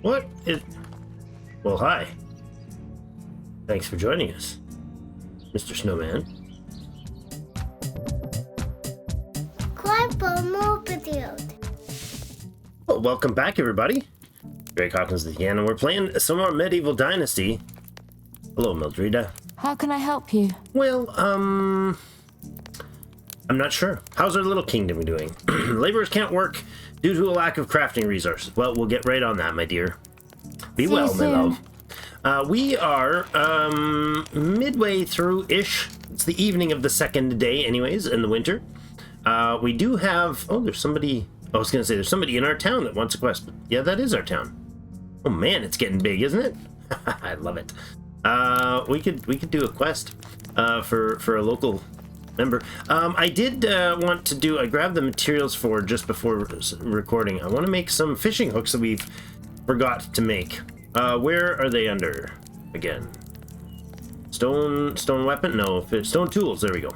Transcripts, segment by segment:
What is... Well, hi. Thanks for joining us, Mr. Snowman. Quite for more videos. Well, welcome back, everybody. Greg Hawkins again, and we're playing some more Medieval Dynasty. Hello, Mildreda. How can I help you? Well, I'm not sure. How's our little kingdom doing? Laborers can't work due to a lack of crafting resources. Well, we'll get right on that, my dear. Be See well, you my soon. love. We are midway through-ish. It's the evening of the second day, anyways, in the winter. We do have... Oh, there's somebody... I was going to say, there's somebody in our town that wants a quest. But yeah, that is our town. Oh, man, it's getting big, isn't it? I love it. We could do a quest for a local member. I did want to do... I grabbed the materials for just before recording. I want to make some fishing hooks that we've forgot to make. Where are they under? Again. Stone weapon? No, stone tools. There we go.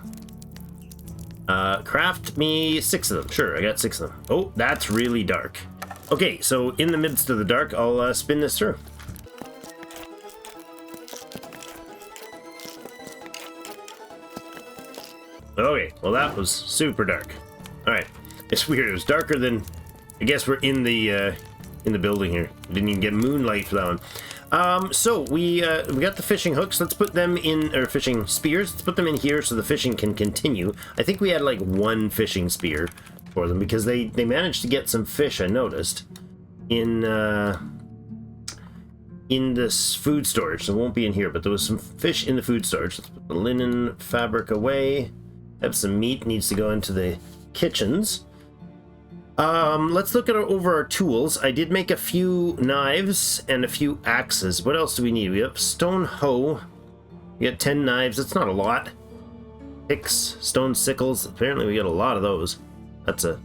Craft me 6 of them. Sure, I got 6 of them. Oh, that's really dark. Okay, so in the midst of the dark, I'll spin this through. Okay, well that was super dark. Alright, it's weird. It was darker than... I guess we're in the building here. We didn't even get moonlight for that one. So we got the fishing hooks. Let's put them in, or fishing spears. Let's put them in here so the fishing can continue. I think we had like 1 fishing spear for them because they managed to get some fish, I noticed, in this food storage. So it won't be in here, but there was some fish in the food storage. Let's put the linen fabric away. Have some meat, needs to go into the kitchens. Let's look at over our tools. I did make a few knives and a few axes. What else do we need? We have stone hoe. We got 10 knives. That's not a lot. Picks, stone sickles. Apparently we got a lot of those. That's a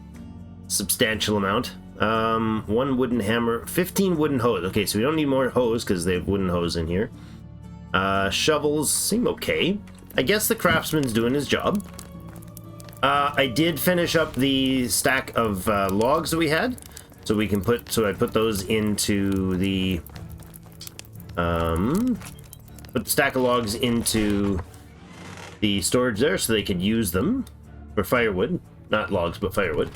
substantial amount. 1 wooden hammer, 15 wooden hoes. Okay, so we don't need more hoes because they have wooden hoes in here. Shovels seem okay. I guess the craftsman's doing his job. I did finish up the stack of logs that we had, so we can put. So I put those into the put the stack of logs into the storage there, so they could use them for firewood, not logs, but firewood.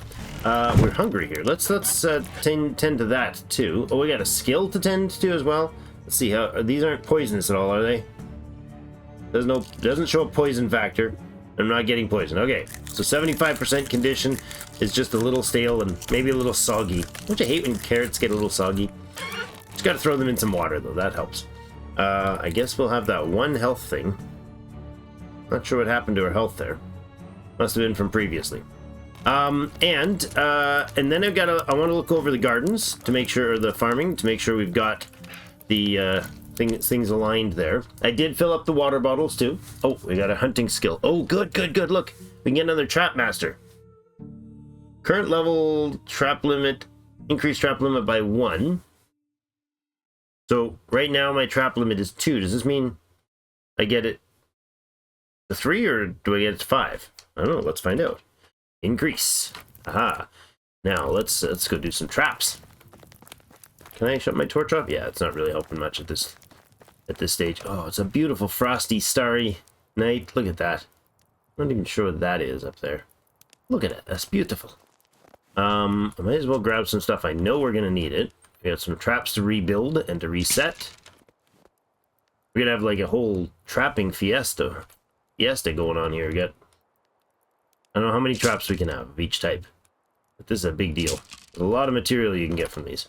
We're hungry here. Let's tend to that too. Oh, we got a skill to tend to as well. Let's see how these aren't poisonous at all, are they? Doesn't show a poison factor. I'm not getting poisoned. Okay, so 75% condition is just a little stale and maybe a little soggy. Don't you hate when carrots get a little soggy? Just gotta throw them in some water though, that helps. I guess we'll have that 1 health thing. Not sure what happened to our health there. Must have been from previously. And then I want to look over the gardens to make sure, or the farming, to make sure we've got the things aligned there. I did fill up the water bottles too. Oh, we got a hunting skill. Oh, good. Look, we can get another trap master. Current level trap limit, increased trap limit by 1. So right now my trap limit is 2. Does this mean I get it to 3 or do I get it to 5? I don't know. Let's find out. Increase. Aha. Now let's go do some traps. Can I shut my torch off? Yeah, it's not really helping much at this stage. Oh, it's a beautiful frosty starry night. Look at that. I'm not even sure what that is up there. Look at it. That's beautiful. I might as well grab some stuff. I know we're gonna need it. We got some traps to rebuild and to reset. We're gonna have like a whole trapping fiesta going on here. We got, I don't know how many traps we can have of each type, but this is a big deal. There's a lot of material you can get from these.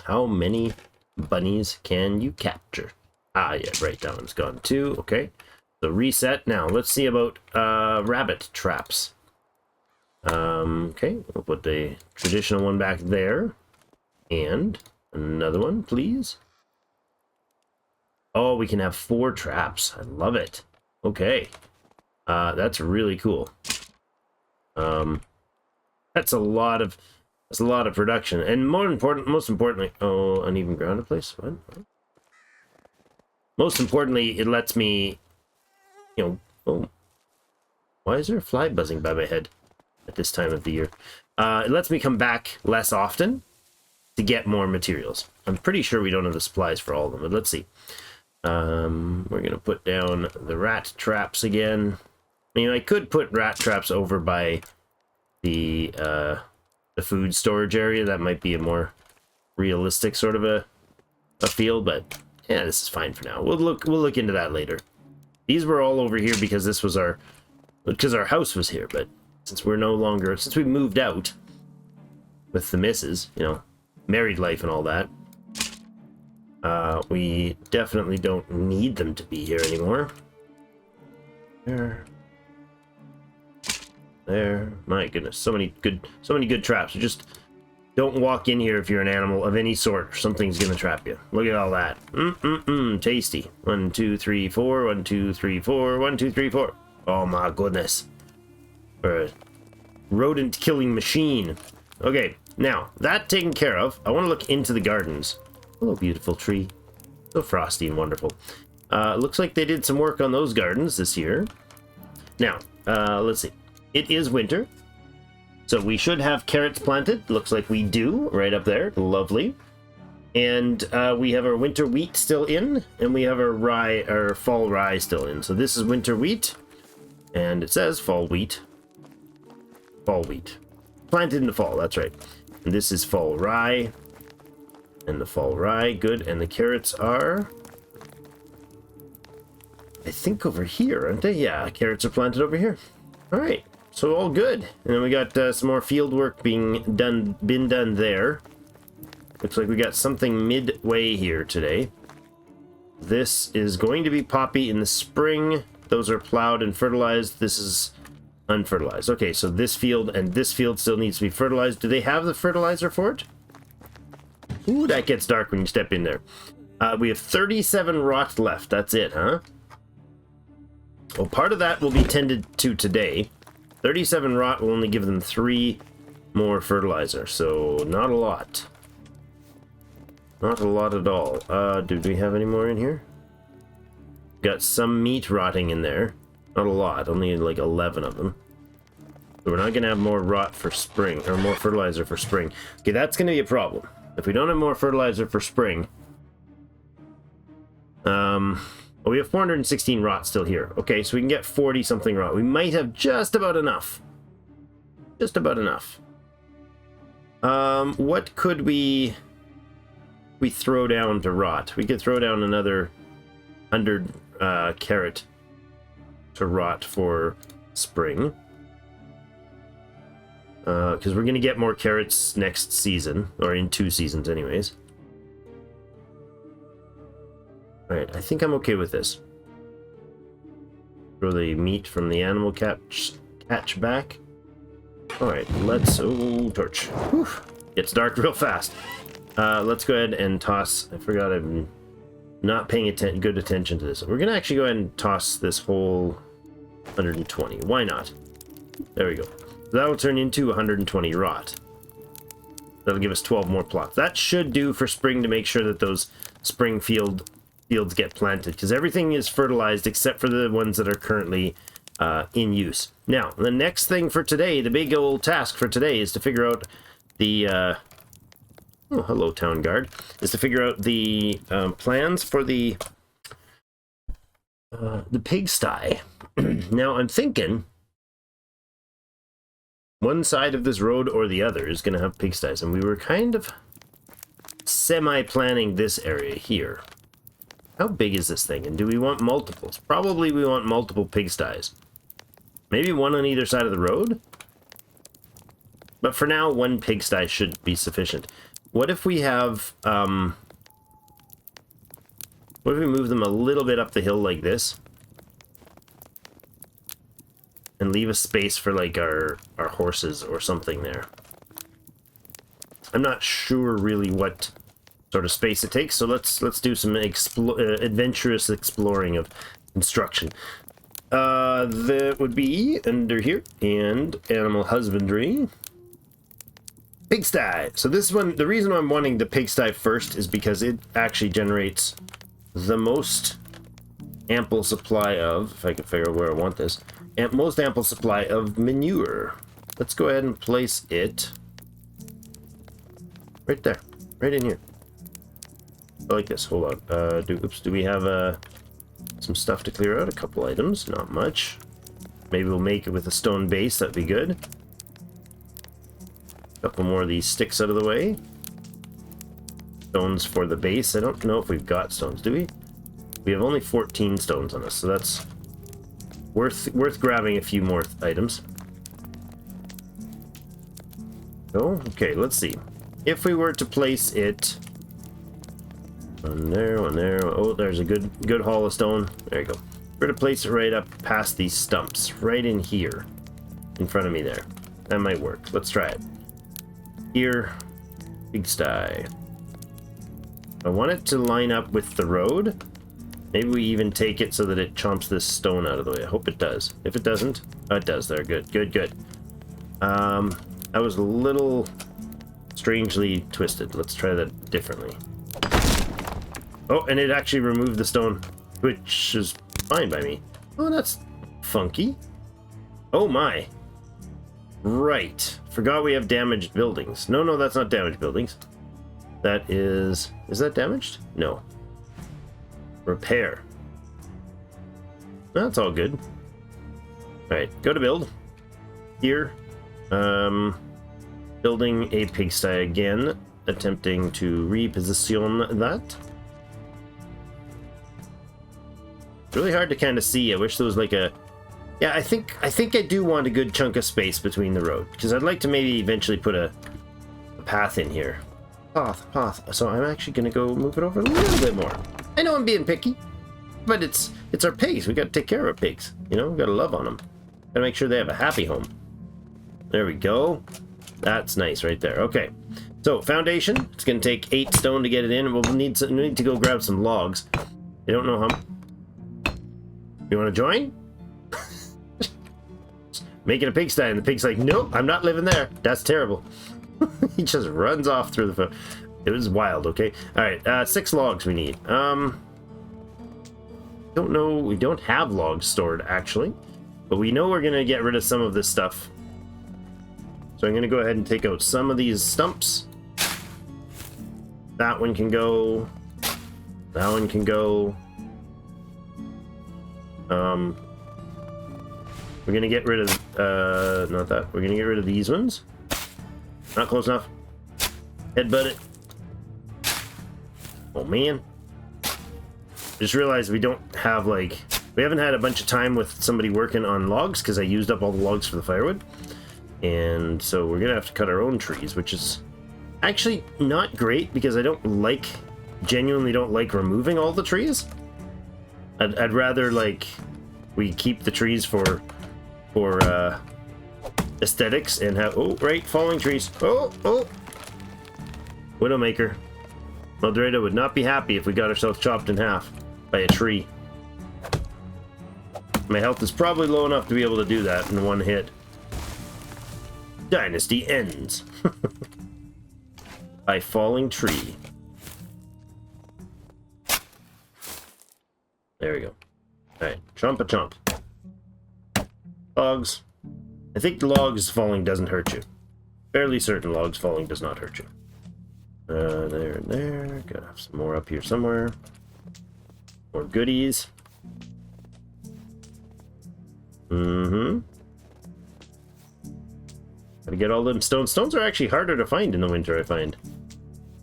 How many bunnies can you capture? Ah, yeah, right, that one's gone too. Okay, so reset. Now let's see about rabbit traps. Okay, we'll put the traditional one back there, and another one, please. Oh, we can have 4 traps. I love it. Okay, that's really cool. That's a lot of production, and most importantly, oh, uneven ground place. What? Most importantly, it lets me, oh, why is there a fly buzzing by my head at this time of the year? It lets me come back less often to get more materials. I'm pretty sure we don't have the supplies for all of them, but let's see. We're gonna put down the rat traps again. I mean, I could put rat traps over by the food storage area. That might be a more realistic sort of a field, but yeah, this is fine for now. We'll look into that later. These were all over here because this was our house was here, but since we moved out with the missus, you know, married life and all that, we definitely don't need them to be here anymore. There. My goodness, so many good traps. You just don't walk in here if you're an animal of any sort. Something's gonna trap you. Look at all that. Tasty. 1, 2, 3, 4. 1, 2, 3, 4. 1, 2, 3, 4. Oh my goodness. We're a rodent killing machine. Okay, now that taken care of, I want to look into the gardens. Hello, beautiful tree. So frosty and wonderful. Looks like they did some work on those gardens this year. Now, let's see. It is winter, so we should have carrots planted. Looks like we do, right up there. Lovely. And we have our winter wheat still in, and we have our fall rye still in. So this is winter wheat, and it says fall wheat. Fall wheat. Planted in the fall, that's right. And this is fall rye. And the fall rye, good. And the carrots are, I think, over here, aren't they? Yeah, carrots are planted over here. All right, so all good. And then we got some more field work been done there. Looks like we got something midway here today. This is going to be poppy in the spring. Those are plowed and fertilized. This is unfertilized. Okay, so this field and this field still needs to be fertilized. Do they have the fertilizer for it? Ooh, that gets dark when you step in there. We have 37 rot left. That's it, huh? Well, part of that will be tended to today. 37 rot will only give them 3 more fertilizer, so not a lot. Not a lot at all. Do we have any more in here? Got some meat rotting in there. Not a lot, only like 11 of them. So we're not going to have more rot for spring, or more fertilizer for spring. Okay, that's going to be a problem. If we don't have more fertilizer for spring... well, we have 416 rot still here. Okay, so we can get 40-something rot. We might have just about enough. Just about enough. What could we throw down to rot? We could throw down another 100 carrot to rot for spring. Because we're going to get more carrots next season, or in 2 seasons anyways. Alright, I think I'm okay with this. Throw the meat from the animal catch back. Alright, let's... Oh, torch. Whew. It's dark real fast. Let's go ahead and toss... I forgot I'm not paying good attention to this. We're going to actually go ahead and toss this whole 120. Why not? There we go. That'll turn into 120 rot. That'll give us 12 more plots. That should do for spring to make sure that those spring fields get planted, because everything is fertilized except for the ones that are currently in use. Now, the next thing for today, the big old task for today, is to figure out the... oh, hello, town guard. Is to figure out the plans for the pigsty. Now, I'm thinking... one side of this road or the other is going to have pigsties, and we were kind of semi-planning this area here. How big is this thing, and do we want multiples? Probably we want multiple pigsties. Maybe one on either side of the road? But for now, one pigsty should be sufficient. What if we have, what if we move them a little bit up the hill like this? And leave a space for, like, our horses or something there. I'm not sure really what sort of space it takes, so let's do some adventurous exploring of construction. That would be under here, and animal husbandry. Pigsty! So this one, the reason I'm wanting the pigsty first is because it actually generates the most ample supply of, if I can figure out where I want this, most ample supply of manure. Let's go ahead and place it right there. Right in here. I like this. Hold on. Do we have some stuff to clear out? A couple items. Not much. Maybe we'll make it with a stone base. That'd be good. A couple more of these sticks out of the way. Stones for the base. I don't know if we've got stones. Do we? We have only 14 stones on us, so that's worth grabbing a few more items. Oh, okay, let's see. If we were to place it one there, one there. Oh, there's a good haul of stone. There you go. We're to place it right up past these stumps, right in here, in front of me there. That might work. Let's try it. Here, pigsty. I want it to line up with the road. Maybe we even take it so that it chomps this stone out of the way. I hope it does. If it doesn't, oh, it does there. Good, good, good. That was a little strangely twisted. Let's try that differently. Oh, and it actually removed the stone, which is fine by me. Oh, that's funky. Oh my. Right. Forgot we have damaged buildings. No, that's not damaged buildings. That is that damaged? No. Repair. That's all good. Alright, go to build. Here. Building a pigsty again. Attempting to reposition that. It's really hard to kind of see. I wish there was like a... Yeah, I think I do want a good chunk of space between the road. Because I'd like to maybe eventually put a path in here. Path. So I'm actually going to go move it over a little bit more. I know I'm being picky, but it's our pigs. We got to take care of our pigs. You know, we got to love on them. Got to make sure they have a happy home. There we go. That's nice right there. Okay. So foundation. It's going to take 8 stone to get it in. We'll need to go grab some logs. I don't know how. You want to join? Making a pigsty, and the pig's like, nope, I'm not living there. That's terrible. He just runs off through the... It was wild, okay? Alright, 6 logs we need. Don't know, we don't have logs stored, actually. But we know we're going to get rid of some of this stuff. So I'm going to go ahead and take out some of these stumps. That one can go. That one can go. We're going to get rid of... not that. We're going to get rid of these ones. Not close enough. Headbutt it. Oh, man. Just realized we don't have, like... We haven't had a bunch of time with somebody working on logs because I used up all the logs for the firewood. And so we're going to have to cut our own trees, which is actually not great because I genuinely don't like removing all the trees. I'd rather, like, we keep the trees for aesthetics and have... Oh, right, falling trees. Oh! Widowmaker. Maldorado would not be happy if we got ourselves chopped in half by a tree. My health is probably low enough to be able to do that in one hit. Dynasty ends. By falling tree. There we go. Alright, chomp a chomp. Logs. I think logs falling doesn't hurt you. Fairly certain logs falling does not hurt you. There and there. Gotta have some more up here somewhere. More goodies. Gotta get all them stones. Stones are actually harder to find in the winter, I find.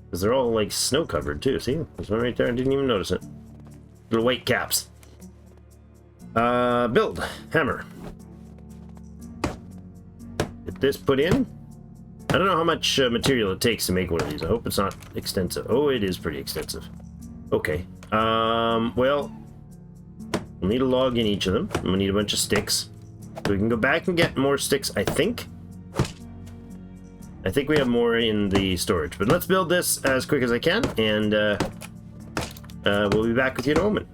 Because they're all, like, snow-covered, too. See? There's one right there. I didn't even notice it. Little white caps. Build. Hammer. Get this put in. I don't know how much material it takes to make one of these. I hope it's not extensive. Oh, it is pretty extensive. Okay. Well, we'll need a log in each of them. We'll need a bunch of sticks. So we can go back and get more sticks, I think. I think we have more in the storage. But let's build this as quick as I can, and we'll be back with you in a moment.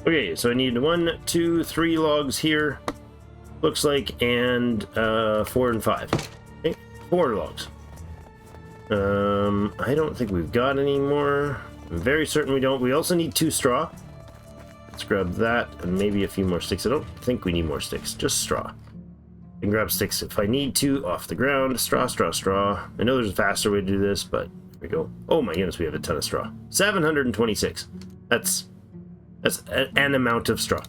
Okay, so I need 1, 2, 3 logs here, looks like, and 4 and 5. Okay, 4 logs. I don't think we've got any more. I'm very certain we don't. We also need 2 straw. Let's grab that and maybe a few more sticks. I don't think we need more sticks, just straw. I can grab sticks if I need to off the ground. Straw, straw, straw. I know there's a faster way to do this, but here we go. Oh my goodness, we have a ton of straw. 726. That's an amount of straw.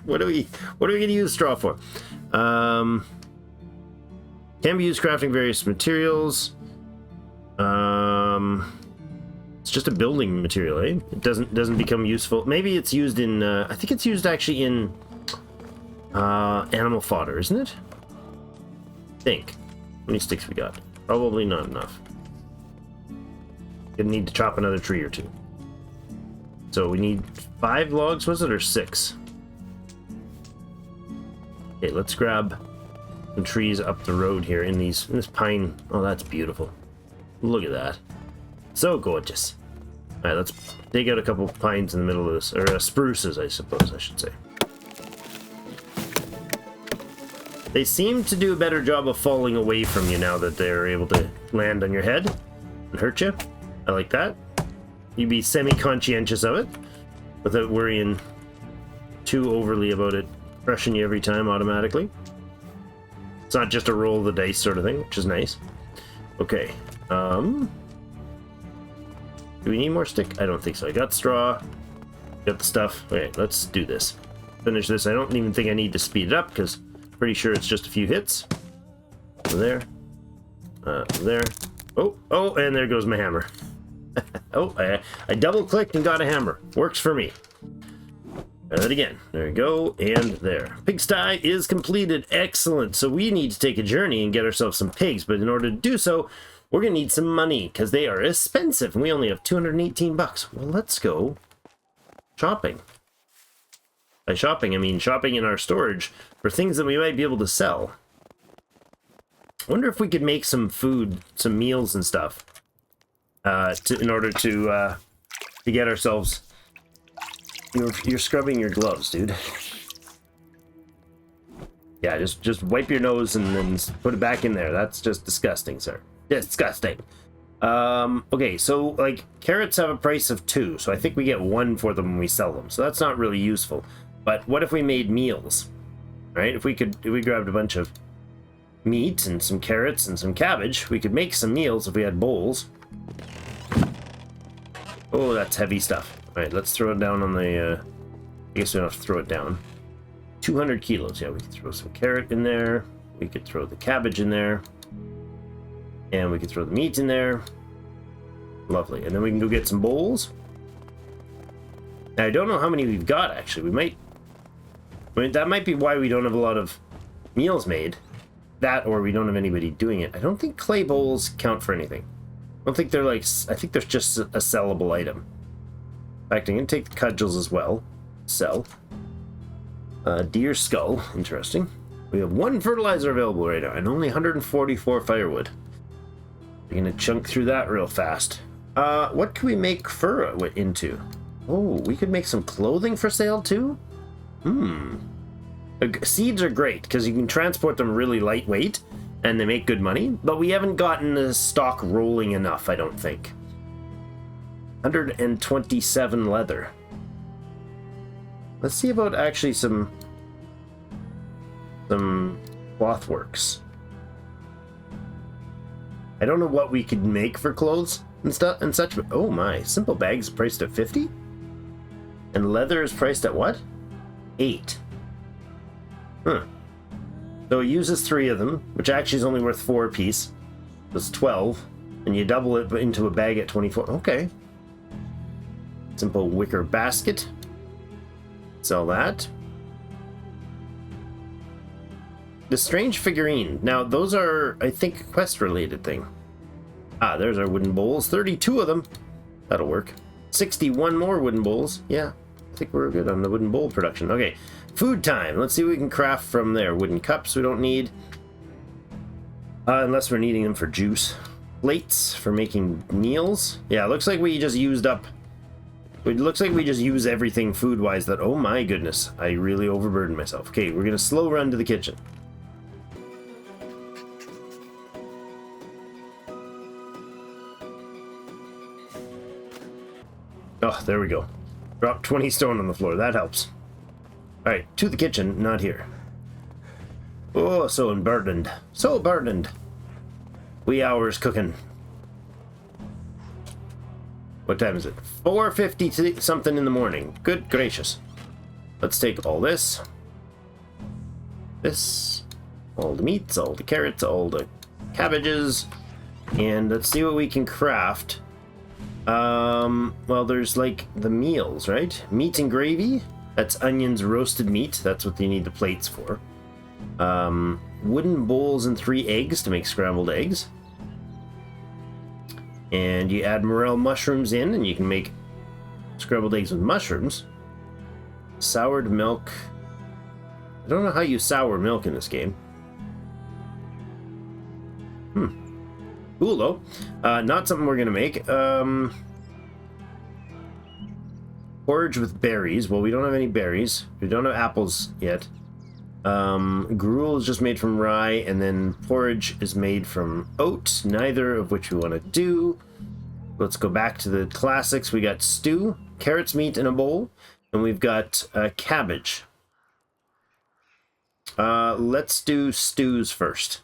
What are we gonna use straw for? Can be used crafting various materials. It's just a building material, eh? It doesn't become useful. Maybe it's used in I think it's used actually in animal fodder, isn't it? I think. How many sticks we got? Probably not enough. Gonna need to chop another tree or 2. So we need 5 logs, was it, or 6? Okay, let's grab some trees up the road here in this pine. Oh, that's beautiful. Look at that. So gorgeous. All right, let's dig out a couple pines in the middle of this, or spruces, I suppose I should say. They seem to do a better job of falling away from you now that they're able to land on your head and hurt you. I like that. You'd be semi-conscientious of it without worrying too overly about it crushing you every time automatically. It's not just a roll of the dice sort of thing, which is nice. Okay. Do we need more stick? I don't think so. I got straw. Got the stuff. Okay, let's do this. Finish this. I don't even think I need to speed it up because I'm pretty sure it's just a few hits. There. There. Oh, and there goes my hammer. Oh, I double-clicked and got a hammer. Works for me. Try that again. There we go, and there. Pigsty is completed. Excellent. So we need to take a journey and get ourselves some pigs, but in order to do so, we're going to need some money, because they are expensive, and we only have 218 bucks. Well, let's go shopping. By shopping, I mean shopping in our storage for things that we might be able to sell. I wonder if we could make some food, some meals and stuff, in order to get ourselves... You're scrubbing your gloves, dude. Yeah, just wipe your nose and then put it back in there. That's just disgusting, sir. Disgusting. Okay, so, like, carrots have a price of 2, so I think we get 1 for them when we sell them. So that's not really useful. But what if we made meals? Right? If we grabbed a bunch of meat and some carrots and some cabbage, we could make some meals if we had bowls. Oh, that's heavy stuff. Alright, let's throw it down on the, I guess we don't have to throw it down. 200 kilos. Yeah, we could throw some carrot in there. We could throw the cabbage in there. And we could throw the meat in there. Lovely. And then we can go get some bowls. Now, I don't know how many we've got, actually. That might be why we don't have a lot of meals made. That, or we don't have anybody doing it. I don't think clay bowls count for anything. I don't think they're like... I think they're just a sellable item. In fact, I'm going to take the cudgels as well. Sell. Deer skull. Interesting. We have 1 fertilizer available right now, and only 144 firewood. We're going to chunk through that real fast. What can we make fur into? Oh, we could make some clothing for sale, too? Seeds are great, because you can transport them really lightweight, and they make good money, but we haven't gotten the stock rolling enough, I don't think. 127 leather. Let's see about actually some cloth works. I don't know what we could make for clothes and stuff and such, but oh my, simple bags priced at 50? And leather is priced at what? 8. Huh. So it uses 3 of them, which actually is only worth 4 apiece. That's 12. And you double it into a bag at 24. Okay. Simple wicker basket. Sell that. The strange figurine. Now, those are, I think, a quest-related thing. Ah, there's our wooden bowls. 32 of them. That'll work. 61 more wooden bowls. Yeah, I think we're good on the wooden bowl production. Okay, food time. Let's see what we can craft from there. Wooden cups we don't need. Unless we're needing them for juice. Plates for making meals. Yeah, it looks like we just used up... It looks like we just use everything food-wise that... Oh my goodness, I really overburdened myself. Okay, we're gonna slow run to the kitchen. Oh, there we go. Drop 20 stone on the floor. That helps. Alright, to the kitchen, not here. Oh, so burdened. So burdened. Wee hours cooking. What time is it? 4:50 something in the morning. Good gracious. Let's take all this. This. All the meats, all the carrots, all the cabbages. And let's see what we can craft. Well, there's like the meals, right? Meat and gravy. That's onions, roasted meat. That's what you need the plates for. Wooden bowls and 3 eggs to make scrambled eggs. And you add morel mushrooms in, and you can make scrambled eggs with mushrooms. Soured milk. I don't know how you sour milk in this game. Cool, though. Not something we're going to make. Porridge with berries. Well, we don't have any berries. We don't have apples yet. Gruel is just made from rye, and then porridge is made from oats, neither of which we want to do. Let's go back to the classics. We got stew, carrots, meat in a bowl, and we've got cabbage. Let's do stews first.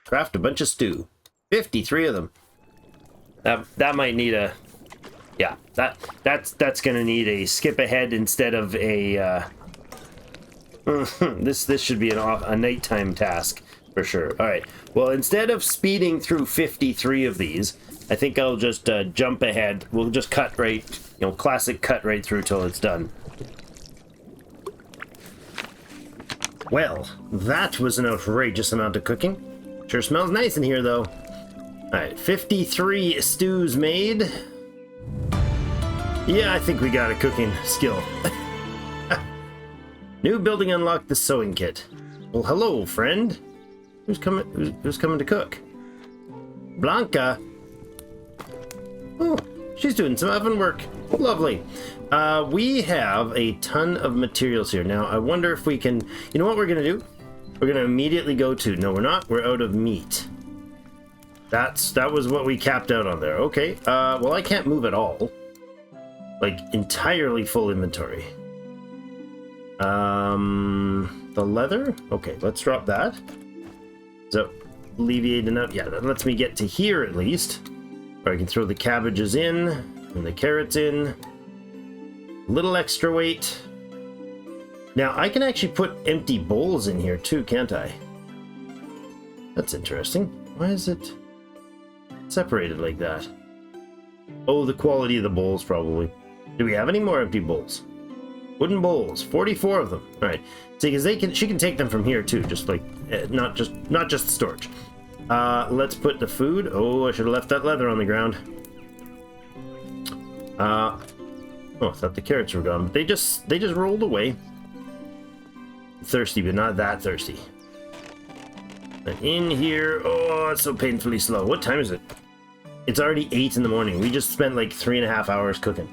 Craft a bunch of stew. 53 of them. That might need a... Yeah, that's gonna need a skip ahead instead of a... this should be a nighttime task for sure. All right. Well, instead of speeding through 53 of these, I think I'll just jump ahead. We'll just cut right, classic cut right through till it's done. Well, that was an outrageous amount of cooking. Sure smells nice in here, though. All right, 53 stews made. Yeah, I think we got a cooking skill. New building unlocked the sewing kit. Well, hello, friend. Who's coming to cook? Blanca. Oh, she's doing some oven work. Lovely. We have a ton of materials here. Now, I wonder if we can... You know what we're going to do? We're going to immediately go to... No, we're not. We're out of meat. That was what we capped out on there. Okay. Well, I can't move at all. Like, entirely full inventory. The leather? Okay, let's drop that. So, alleviate enough. Yeah, that lets me get to here at least. Or I can throw the cabbages in, and the carrots in. Little extra weight. Now, I can actually put empty bowls in here too, can't I? That's interesting. Why is it separated like that? Oh, the quality of the bowls, probably. Do we have any more empty bowls? Wooden bowls, 44 of them. All right. See, because she can take them from here too, just like not just the storage. Let's put the food. Oh, I should have left that leather on the ground. Oh, I thought the carrots were gone, but they just rolled away. Thirsty, but not that thirsty. And in here, oh, it's so painfully slow. What time is it? It's already 8 in the morning. We just spent like 3.5 hours cooking.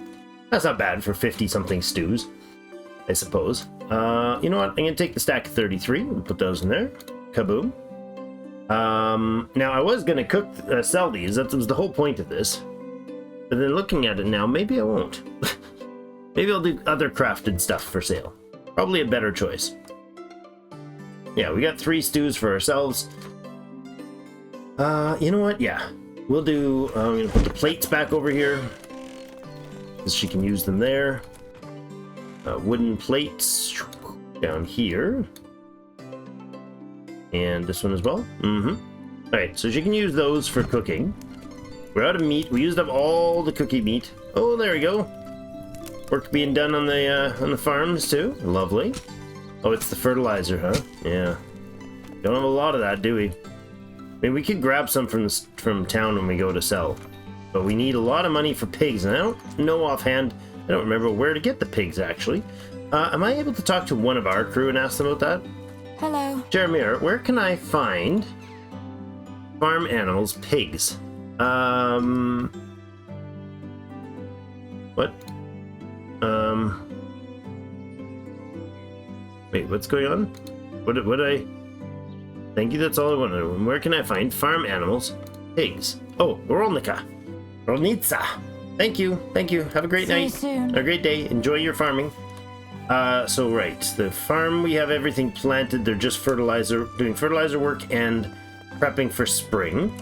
That's not bad for 50-something stews, I suppose. You know what? I'm going to take the stack of 33 and put those in there. Kaboom. Now, I was going to sell these. That was the whole point of this. But then looking at it now, maybe I won't. Maybe I'll do other crafted stuff for sale. Probably a better choice. Yeah, we got 3 stews for ourselves. You know what? Yeah. We'll do... I'm going to put the plates back over here. Because she can use them there. Wooden plates down here. And this one as well. Alright, so she can use those for cooking. We're out of meat. We used up all the cookie meat. Oh, there we go. Work being done on the farms too. Lovely. Oh, it's the fertilizer, huh? Yeah. Don't have a lot of that, do we? I mean, we could grab some from town when we go to sell. But we need a lot of money for pigs, and I don't know offhand. I don't remember where to get the pigs, actually. Am I able to talk to one of our crew and ask them about that? Hello. Jeremy, where can I find farm animals, pigs? What? Wait, what's going on? What I... Thank you, that's all I want to know. Where can I find farm animals, pigs? Oh, Rolnica. Rolnica. Thank you. Thank you. Have a great night. See you soon. A great day. Enjoy your farming. So right, the farm, we have everything planted. They're just doing fertilizer work and prepping for spring.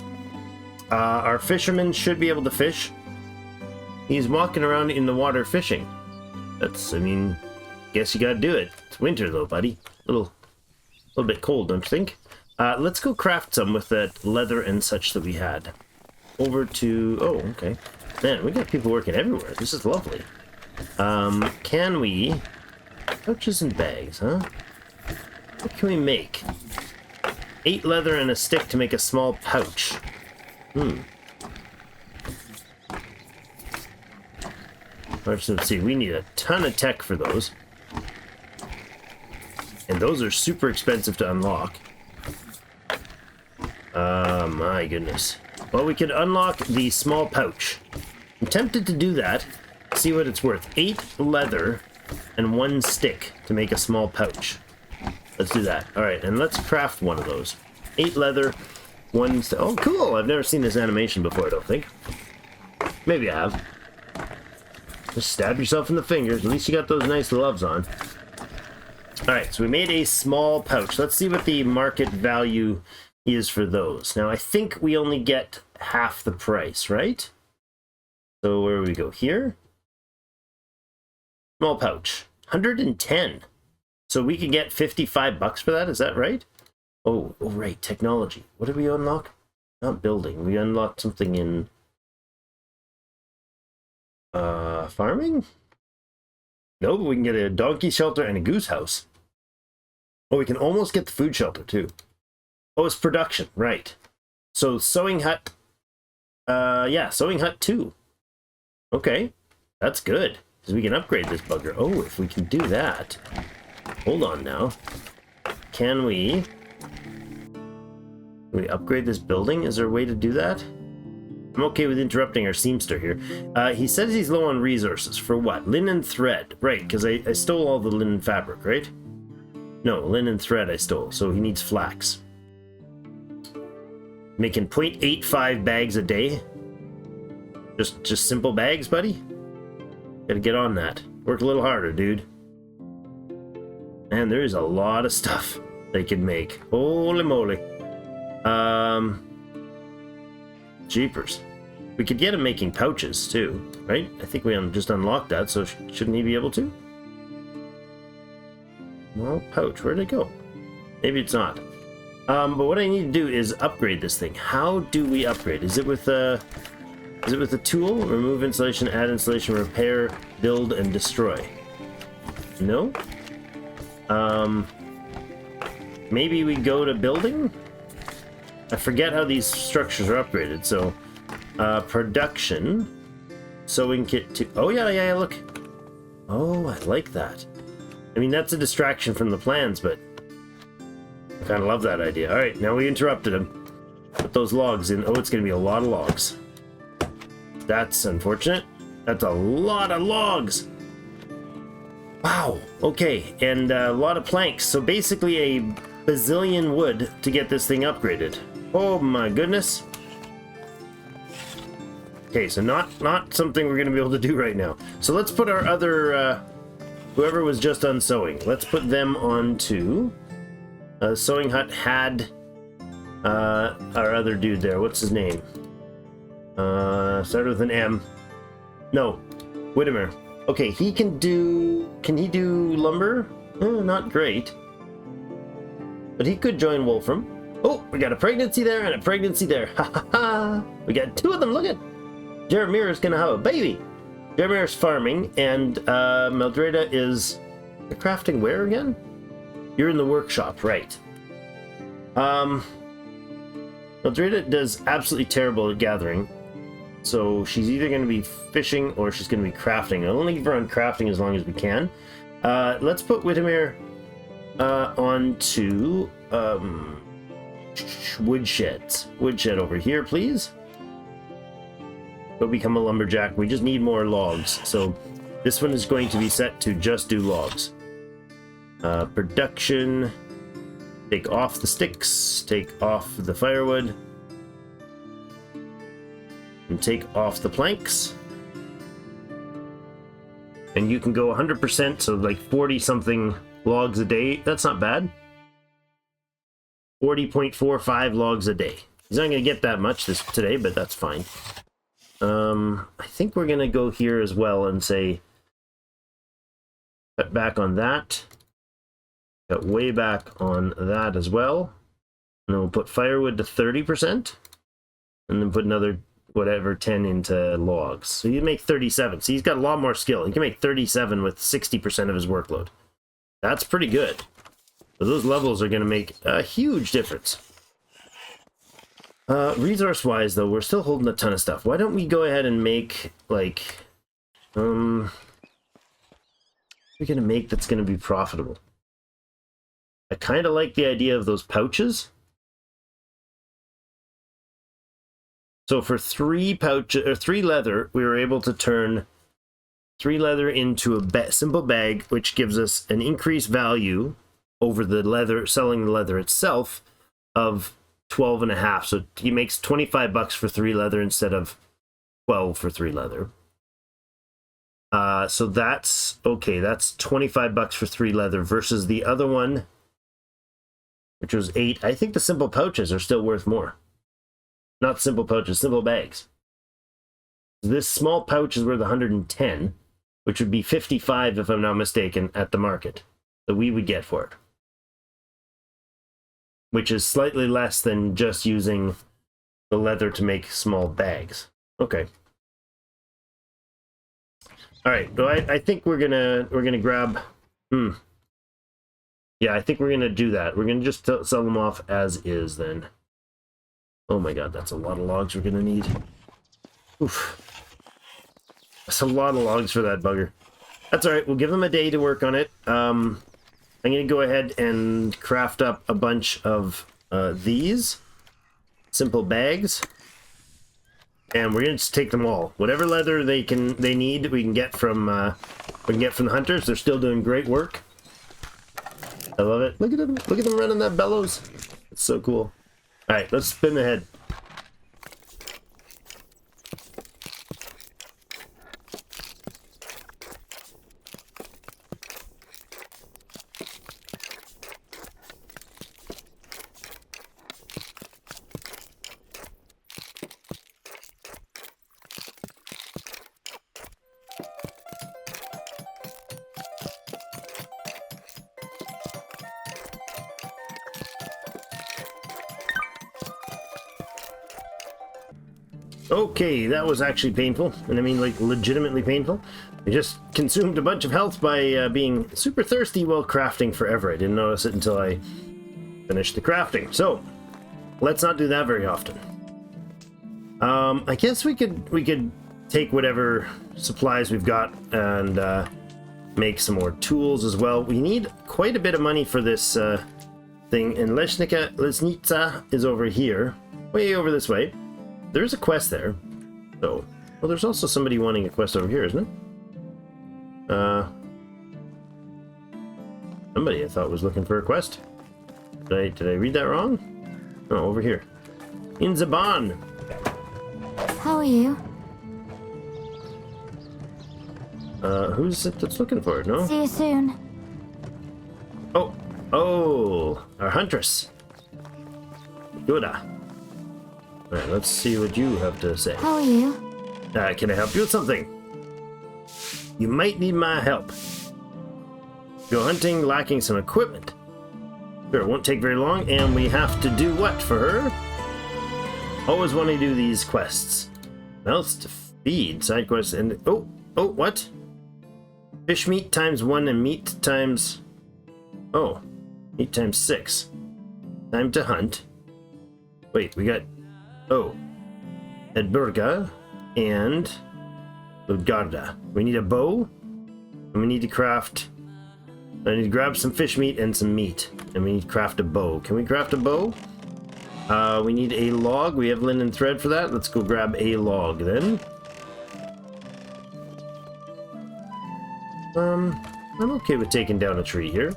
Our fisherman should be able to fish. He's walking around in the water fishing. I mean, guess you gotta do it. It's winter though, buddy. A little bit cold, don't you think? Let's go craft some with that leather and such that we had. Over to... Oh, okay. Man, we got people working everywhere. This is lovely. Can we... Pouches and bags, huh? What can we make? 8 leather and a stick to make a small pouch. Let's see, we need a ton of tech for those. And those are super expensive to unlock. My goodness. Well, we could unlock the small pouch. I'm tempted to do that. See what it's worth. 8 leather and 1 stick to make a small pouch. Let's do that. Alright, and let's craft one of those. 8 leather, 1 stick. Oh, cool! I've never seen this animation before, I don't think. Maybe I have. Just stab yourself in the fingers. At least you got those nice gloves on. Alright, so we made a small pouch. Let's see what the market value is for those. Now, I think we only get half the price, right? So where do we go? Here? Small pouch. 110. So we can get 55 bucks for that, is that right? Oh, right, technology. What did we unlock? Not building. We unlocked something in... farming? No, but we can get a donkey shelter and a goose house. Oh, we can almost get the food shelter, too. Oh, it's production, right. So, sewing hut... yeah, sewing hut 2. Okay, that's good. Because we can upgrade this bugger. Oh, if we can do that... Hold on now. Can we upgrade this building? Is there a way to do that? I'm okay with interrupting our seamster here. He says he's low on resources. For what? Linen thread. Right, because I stole all the linen fabric, right? No, linen thread I stole, so he needs flax. Making 0.85 bags a day? Just simple bags, buddy? Gotta get on that. Work a little harder, dude. Man, there is a lot of stuff they can make. Holy moly. Jeepers. We could get him making pouches, too, right? I think we just unlocked that, so shouldn't he be able to? Well, pouch, where'd it go? Maybe it's not. But what I need to do is upgrade this thing. How do we upgrade? Is it with a tool? Remove insulation, add insulation, repair, build, and destroy. No? Maybe we go to building? I forget how these structures are upgraded, so... production. Sewing kit 2. Oh, yeah, look. Oh, I like that. I mean, that's a distraction from the plans, but... I kind of love that idea. Alright, now we interrupted him. Put those logs in. Oh, it's going to be a lot of logs. That's unfortunate. That's a lot of logs! Wow, okay, and a lot of planks. So basically a bazillion wood to get this thing upgraded. Oh my goodness. Okay, so not something we're going to be able to do right now. So let's put our other, whoever was just on sewing, let's put them onto... Sewing hut had our other dude there. What's his name? Started with an M. No, Whittimer. Okay, he can do... Can he do lumber? Not great. But he could join Wolfram. Oh, we got a pregnancy there and a pregnancy there. Ha ha ha! We got 2 of them, look at... Jeremir's gonna have a baby. Jeremir's farming, and Meldreda is... crafting where again? You're in the workshop, right. Meldreda does absolutely terrible at gathering. So she's either going to be fishing or she's going to be crafting. I'll only give her on crafting as long as we can. Let's put Whittimer onto woodsheds. Woodshed over here, please. Go become a lumberjack. We just need more logs. So this one is going to be set to just do logs. Production. Take off the sticks. Take off the firewood. And take off the planks. And you can go 100%, so like 40 something logs a day. That's not bad. 40.45 logs a day. He's not going to get that much today, but that's fine. I think we're going to go here as well and say, cut back on that. Cut way back on that as well. And then we'll put firewood to 30%. And then put another, whatever, 10 into logs. So you make 37. So he's got a lot more skill. He can make 37 with 60% of his workload. That's pretty good. So those levels are going to make a huge difference. Resource-wise, though, we're still holding a ton of stuff. Why don't we go ahead and make, like, we're going to make that's going to be profitable. I kind of like the idea of those pouches. So for 3 leather, we were able to turn 3 leather into a simple bag, which gives us an increased value over the leather, selling the leather itself, of 12.5. So he makes 25 bucks for 3 leather instead of 12 for 3 leather. So that's okay. That's 25 bucks for 3 leather versus the other one, which was 8. I think the simple pouches are still worth more. Not simple pouches, simple bags. This small pouch is worth 110, which would be 55 if I'm not mistaken at the market that we would get for it. Which is slightly less than just using the leather to make small bags. Okay. All right. So I think we're gonna grab. Yeah, I think we're gonna do that. We're gonna just sell them off as is then. Oh my god, that's a lot of logs we're gonna need. Oof. That's a lot of logs for that bugger. That's all right. We'll give them a day to work on it. I'm gonna go ahead and craft up a bunch of these simple bags, and we're gonna just take them all. Whatever leather they need, we can get from the hunters. They're still doing great work. I love it. Look at them! Look at them running that bellows. It's so cool. All right, let's spin the head. Okay, that was actually painful, and I mean like legitimately painful. I just consumed a bunch of health by being super thirsty while crafting forever. I didn't notice it until I finished the crafting. So, let's not do that very often. I guess we could take whatever supplies we've got and make some more tools as well. We need quite a bit of money for this thing, and Lesnica is over here, way over this way. There's a quest there. So, well, there's also somebody wanting a quest over here, isn't it? Somebody I thought was looking for a quest. Did I read that wrong? Oh, over here. In Zaban. How are you? Who's it that's looking for it, no? See you soon. Oh, our huntress. Yoda. Alright, let's see what you have to say. How are you? Can I help you with something? You might need my help. Go hunting lacking some equipment. Sure, it won't take very long, and we have to do what for her? Always want to do these quests. Mouths to feed, side quests, and... Oh, what? Fish meat times 1 and meat times... Oh, meat times 6. Time to hunt. Wait, we got... Oh, Edburga and Ludgarda. We need a bow, and we need to craft... I need to grab some fish meat and some meat, and we need to craft a bow. Can we craft a bow? We need a log. We have linen thread for that. Let's go grab a log then. I'm okay with taking down a tree here.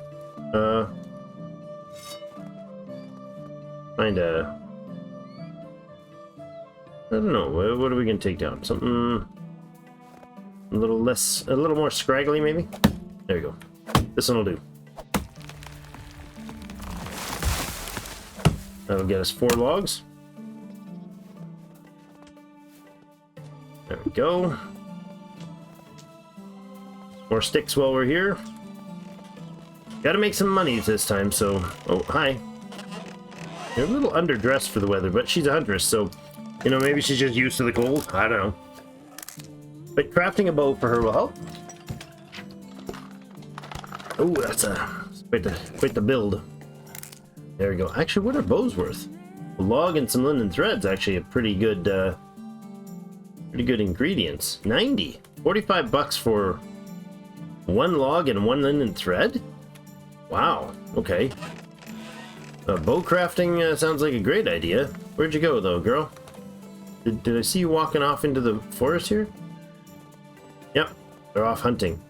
Kinda... I don't know. What are we gonna take down? Something... A little less, a little more scraggly, maybe. There you go. This one will do. That'll get us 4 logs. There we go. More sticks while we're here. Gotta make some money this time, so... Oh, hi. You're a little underdressed for the weather, but she's a huntress, so... You know, maybe she's just used to the cold. I don't know. But crafting a bow for her will help. Oh, that's quite the build. There we go. Actually, what are bows worth? A log and some linen threads, actually a pretty good ingredients. 90. 45 bucks for 1 log and 1 linen thread? Wow. Okay. Bow crafting sounds like a great idea. Where'd you go, though, girl? Did I see you walking off into the forest here? Yep. They're off hunting.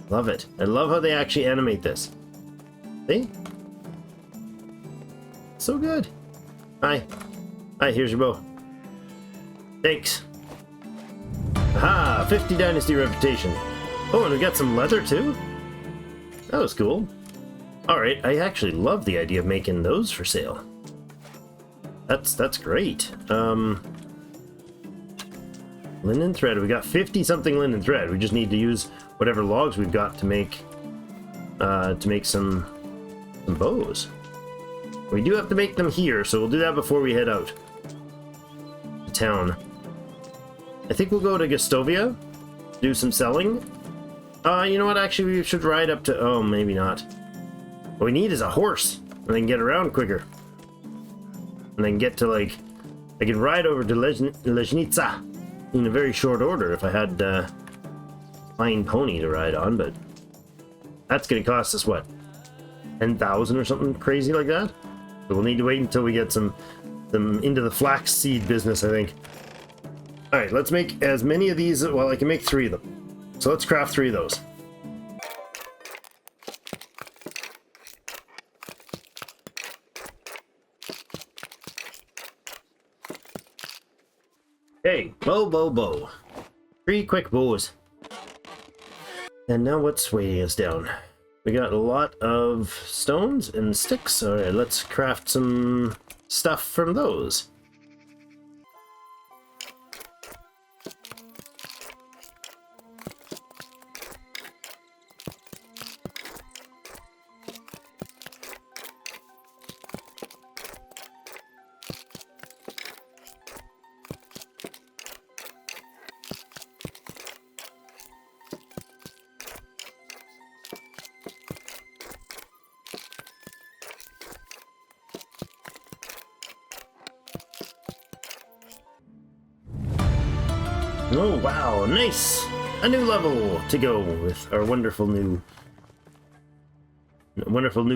Love it. I love how they actually animate this. See? So good. Hi. Hi, here's your bow. Thanks. Aha! 50 Dynasty reputation. Oh, and we got some leather too? That was cool. Alright, I actually love the idea of making those for sale. That's great. Linen thread. We got 50 something linen thread. We just need to use whatever logs we've got to make some bows. We do have to make them here, so we'll do that before we head out to town. I think we'll go to Gustovia, do some selling. You know what? Actually, we should ride up to... Oh, maybe not. What we need is a horse, and then get around quicker. And then get to, like... I could ride over to Lezhnitsa in a very short order if I had a fine pony to ride on, but... That's gonna cost us, what? 10,000 or something crazy like that? So we'll need to wait until we get some into the flaxseed business, I think. Alright, let's make as many of these... Well, I can make 3 of them. So let's craft 3 of those. Okay, bow. 3 quick bows. And now what's weighing us down? We got a lot of stones and sticks. Alright, let's craft some stuff from those. Oh wow, nice! A new level to go with our wonderful new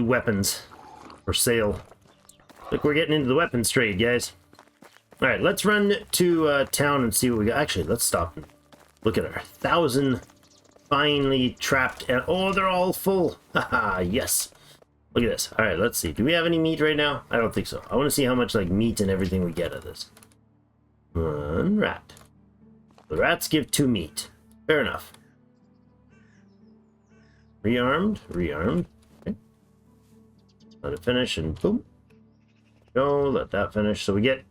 weapons for sale. Look, we're getting into the weapons trade, guys. Alright, let's run to town and see what we got. Actually, let's stop and look at our 1,000 finely trapped and... Oh, they're all full! Haha, yes! Look at this. Alright, let's see. Do we have any meat right now? I don't think so. I want to see how much like meat and everything we get out of this. 1 rat. The rats give 2 meat. Fair enough. Rearmed. Okay. Let it finish and boom. Go, let that finish. So we get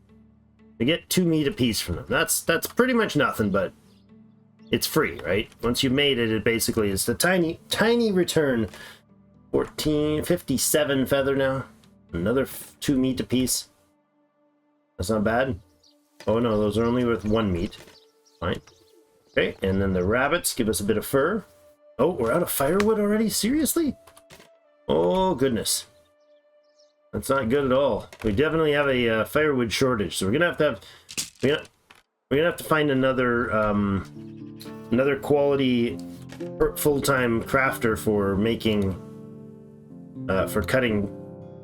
2 meat a piece from them. That's pretty much nothing, but it's free, right? Once you made it, it basically is the tiny return. 57 feather now. Another 2 meat a piece. That's not bad. Oh no, those are only worth 1 meat. Fine. Okay, and then the rabbits give us a bit of fur. Oh, we're out of firewood already? Seriously? Oh, goodness. That's not good at all. We definitely have a firewood shortage, so we're gonna have to find another another quality full-time crafter for making for cutting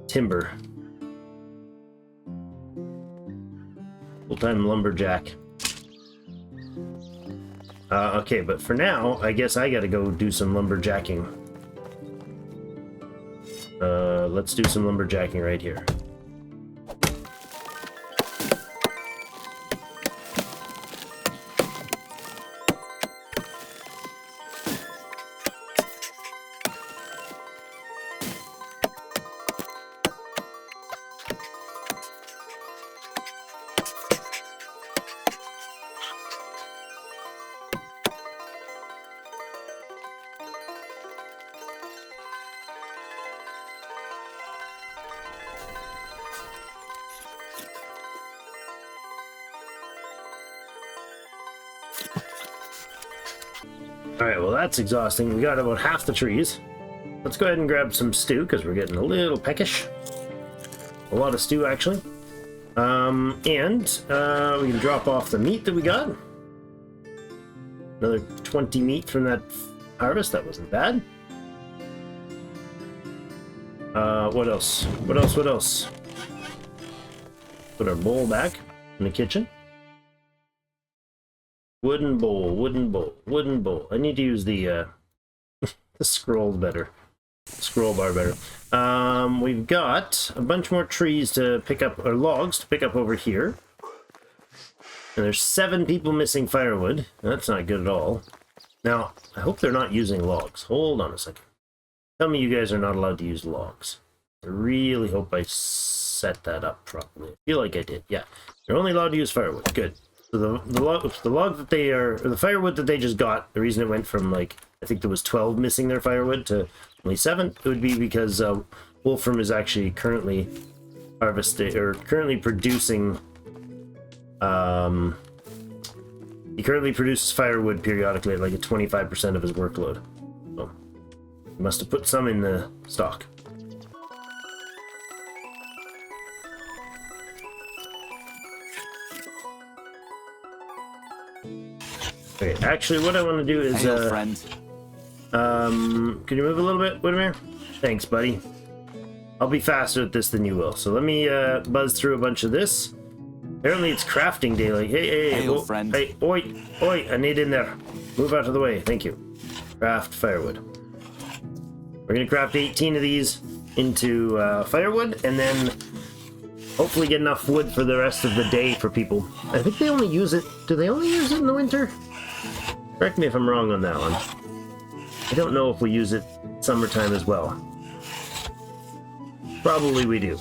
timber. Full-time lumberjack. Okay, but for now, I guess I gotta go do some lumberjacking. Let's do some lumberjacking right here. Alright, well that's exhausting. We got about half the trees. Let's go ahead and grab some stew, because we're getting a little peckish. A lot of stew, actually. We can drop off the meat that we got. Another 20 meat from that harvest. That wasn't bad. What else? What else? Put our bowl back in the kitchen. Wooden bowl, wooden bowl, wooden bowl. I need to use the the scroll better. Scroll bar better. We've got a bunch more trees to pick up, or logs to pick up over here. And there's 7 people missing firewood. That's not good at all. Now, I hope they're not using logs. Hold on a second. Tell me you guys are not allowed to use logs. I really hope I set that up properly. I feel like I did. Yeah. They're only allowed to use firewood. Good. So the log that they are, or the firewood that they just got, the reason it went from, like, I think there was 12 missing their firewood to only 7, it would be because Wolfram is actually currently harvesting, or currently producing, he currently produces firewood periodically at like a 25% of his workload. So, he must have put some in the stock. Okay, actually what I want to do is, friend. Can you move a little bit, Whittemere? Thanks, buddy. I'll be faster at this than you will. So let me buzz through a bunch of this. Apparently it's crafting day. Like, hey, friend. Hey, oi, I need in there. Move out of the way. Thank you. Craft firewood. We're gonna craft 18 of these into firewood, and then hopefully get enough wood for the rest of the day for people. I think they only use it. Do they only use it in the winter? Correct me if I'm wrong on that one. I don't know if we use it summertime as well. Probably we do.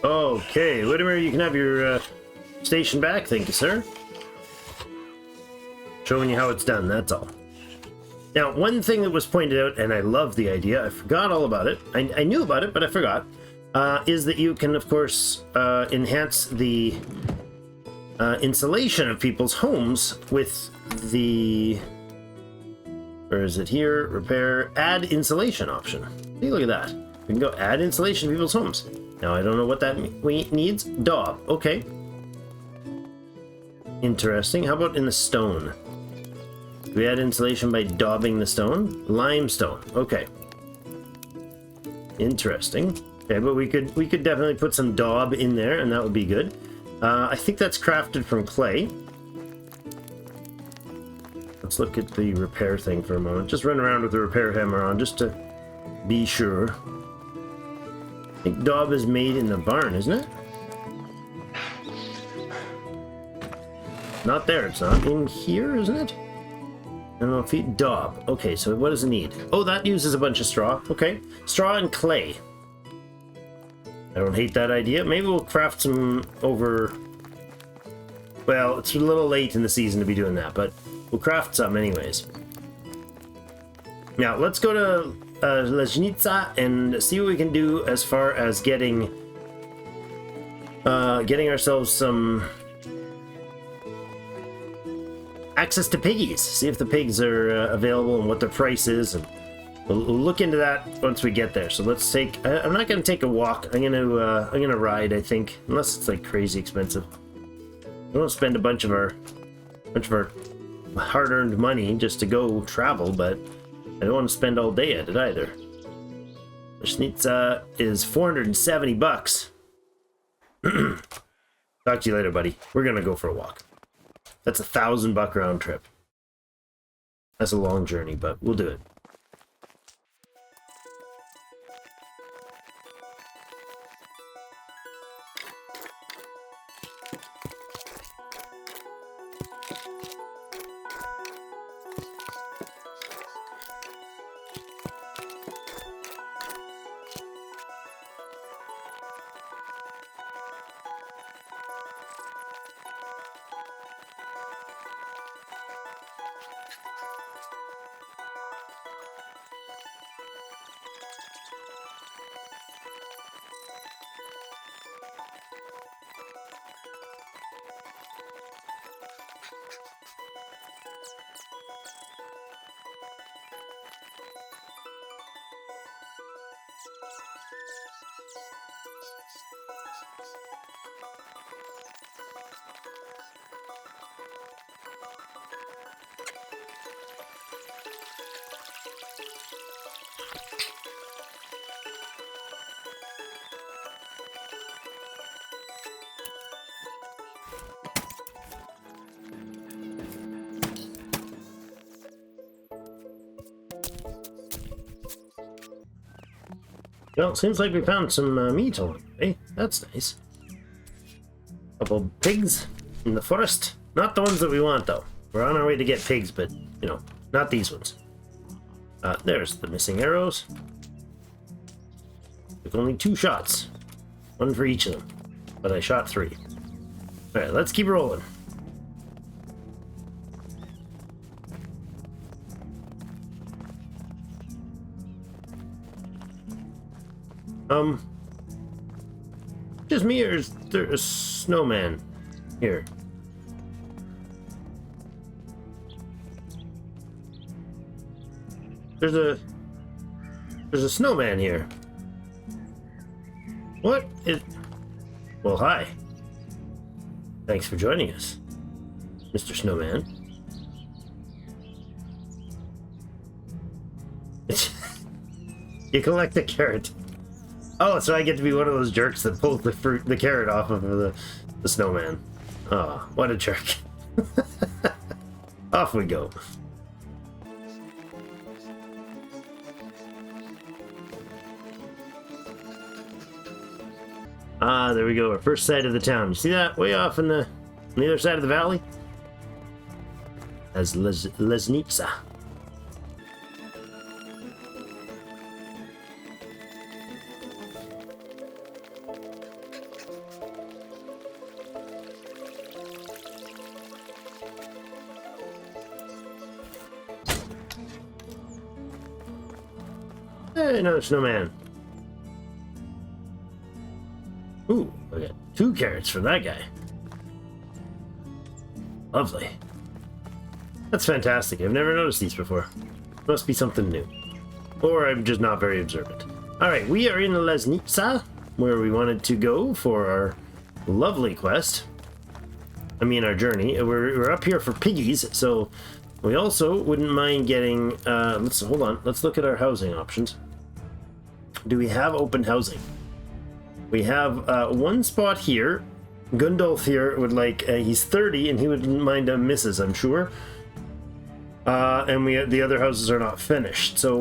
Okay, Whittemere, you can have your station back. Thank you, sir. Showing you how it's done, that's all. Now, one thing that was pointed out, and I love the idea, I forgot all about it. I knew about it, but I forgot, is that you can, of course, enhance the insulation of people's homes with the... Where is it here? Repair, add insulation option. See, look at that. We can go add insulation to people's homes. Now, I don't know what that needs. Daub. Okay. Interesting. How about in the stone? Do we add insulation by daubing the stone? Limestone. Okay. Interesting. Okay, but we could definitely put some daub in there, and that would be good. I think that's crafted from clay. Let's look at the repair thing for a moment. Just run around with the repair hammer on, just to be sure. I think daub is made in the barn, isn't it? Not there, it's not in here, isn't it? I don't know if it... Daub. Okay, so what does it need? Oh, that uses a bunch of straw. Okay. Straw and clay. I don't hate that idea. Maybe we'll craft some over... Well, it's a little late in the season to be doing that, but we'll craft some anyways. Now, let's go to Leznica and see what we can do as far as getting ourselves some access to piggies. See if the pigs are available and what their price is, and we'll look into that once we get there. So let's take. I'm not going to take a walk. I'm gonna ride. I think, unless it's like crazy expensive. We won't spend a bunch of our hard-earned money just to go travel, but I don't want to spend all day at it either. Schnitza is $470. Talk to you later, buddy. We're gonna go for a walk. That's $1,000 round trip. That's a long journey, but we'll do it. Well, it seems like we found some meat along the way. That's nice. Couple pigs in the forest. Not the ones that we want, though. We're on our way to get pigs, but, you know, not these ones. There's the missing arrows. With only 2 shots. 1 for each of them. But I shot 3. Alright, let's keep rolling. Just me, or is there a snowman here? There's a snowman here. What is... Well, hi. Thanks for joining us, Mr. Snowman. You collect a carrot. Oh, so I get to be one of those jerks that pulls the carrot off of the snowman. Oh, what a jerk. Off we go. Ah, there we go, our first sight of the town. You see that way off on the other side of the valley? That's Lesnitsa. Hey, another snowman. Ooh, I got 2 carrots for that guy. Lovely. That's fantastic. I've never noticed these before. Must be something new. Or I'm just not very observant. Alright, we are in Lesnitsa, where we wanted to go for our lovely quest. I mean, our journey. We're up here for piggies, so we also wouldn't mind getting... hold on. Let's look at our housing options. Do we have open housing? We have 1 spot here. Gundolf here would like... he's 30, and he wouldn't mind a missus, I'm sure. And the other houses are not finished. So,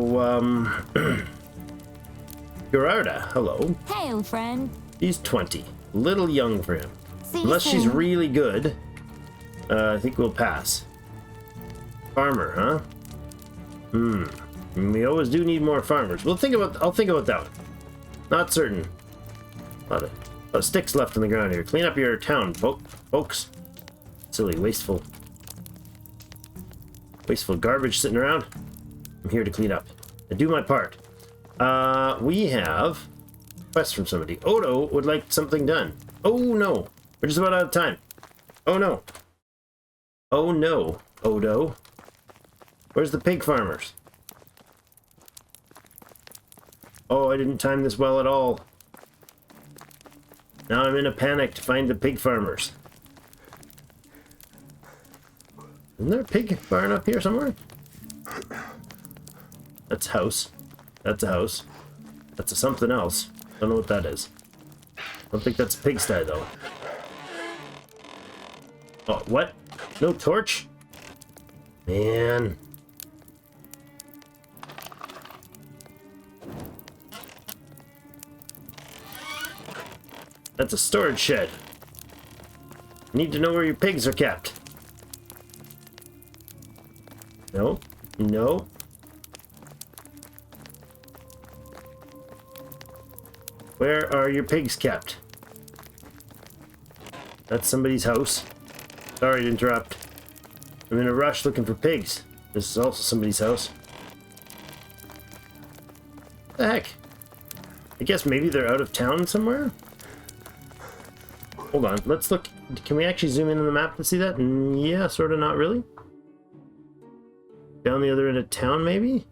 Gerarda, hello. Hey, old friend. She's 20. A little young for him. See you Unless she's soon. really good, I think we'll pass. Farmer, huh? We always do need more farmers. I'll think about that one. Not certain. A lot of sticks left on the ground here. Clean up your town, folks. Silly, wasteful garbage sitting around. I'm here to clean up. I do my part. We have a quest from somebody. Odo would like something done. Oh no, we're just about out of time. Oh no. Oh no, Odo. Where's the pig farmers? Oh, I didn't time this well at all. Now I'm in a panic to find the pig farmers. Isn't there a pig barn up here somewhere? That's a house. That's a house. That's a something else. Don't know what that is. Don't think that's a pigsty though. Oh, what? No torch? Man. That's a storage shed. Need to know where your pigs are kept. No. No. Where are your pigs kept? That's somebody's house. Sorry to interrupt. I'm in a rush looking for pigs. This is also somebody's house. What the heck? I guess maybe they're out of town somewhere? Hold on, let's look. Can we actually zoom in on the map to see that? Yeah, sort of, not really. Down the other end of town, maybe?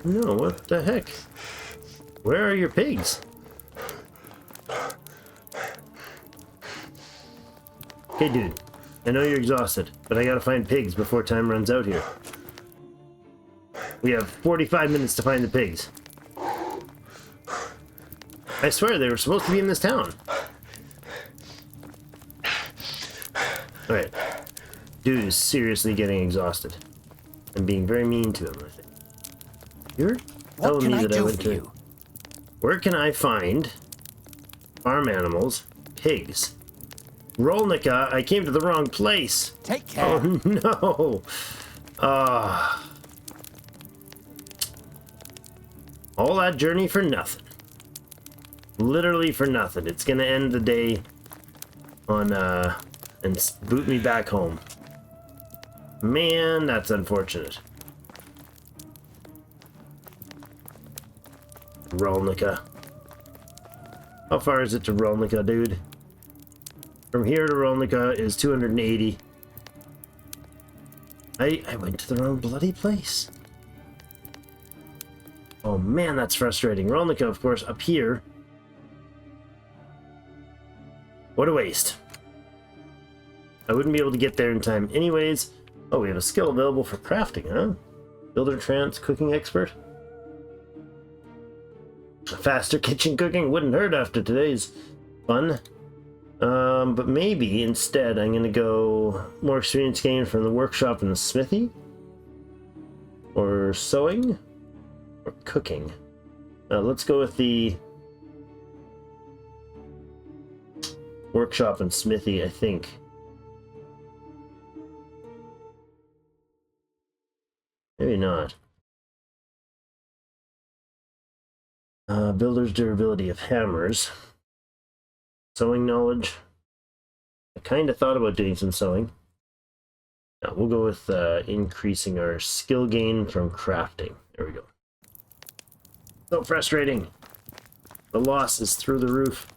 No, what the heck? Where are your pigs? Okay, dude. I know you're exhausted, but I gotta find pigs before time runs out here. We have 45 minutes to find the pigs. I swear they were supposed to be in this town. Alright. Dude is seriously getting exhausted. I'm being very mean to him, I think. You're telling me that I went to... Where can I find farm animals, pigs? Rolnica, I came to the wrong place. Take care. Oh no. All that journey for nothing. Literally for nothing. It's gonna end the day on and boot me back home. Man, that's unfortunate. Rolnica. How far is it to Rolnica, dude? From here to Rolnica is 280. I went to the wrong bloody place. Oh man, that's frustrating. Rolnica, of course, up here. What a waste. I wouldn't be able to get there in time anyways. Oh, we have a skill available for crafting, huh? Builder trance, cooking expert. Faster kitchen cooking wouldn't hurt after today's fun. But maybe instead I'm gonna go more experience gained from the workshop and the smithy. Or sewing. Or cooking. Let's go with the workshop and smithy, I think. Maybe not. Builder's durability of hammers. Sewing knowledge. I kind of thought about doing some sewing. Now we'll go with increasing our skill gain from crafting. There we go. So frustrating. The loss is through the roof.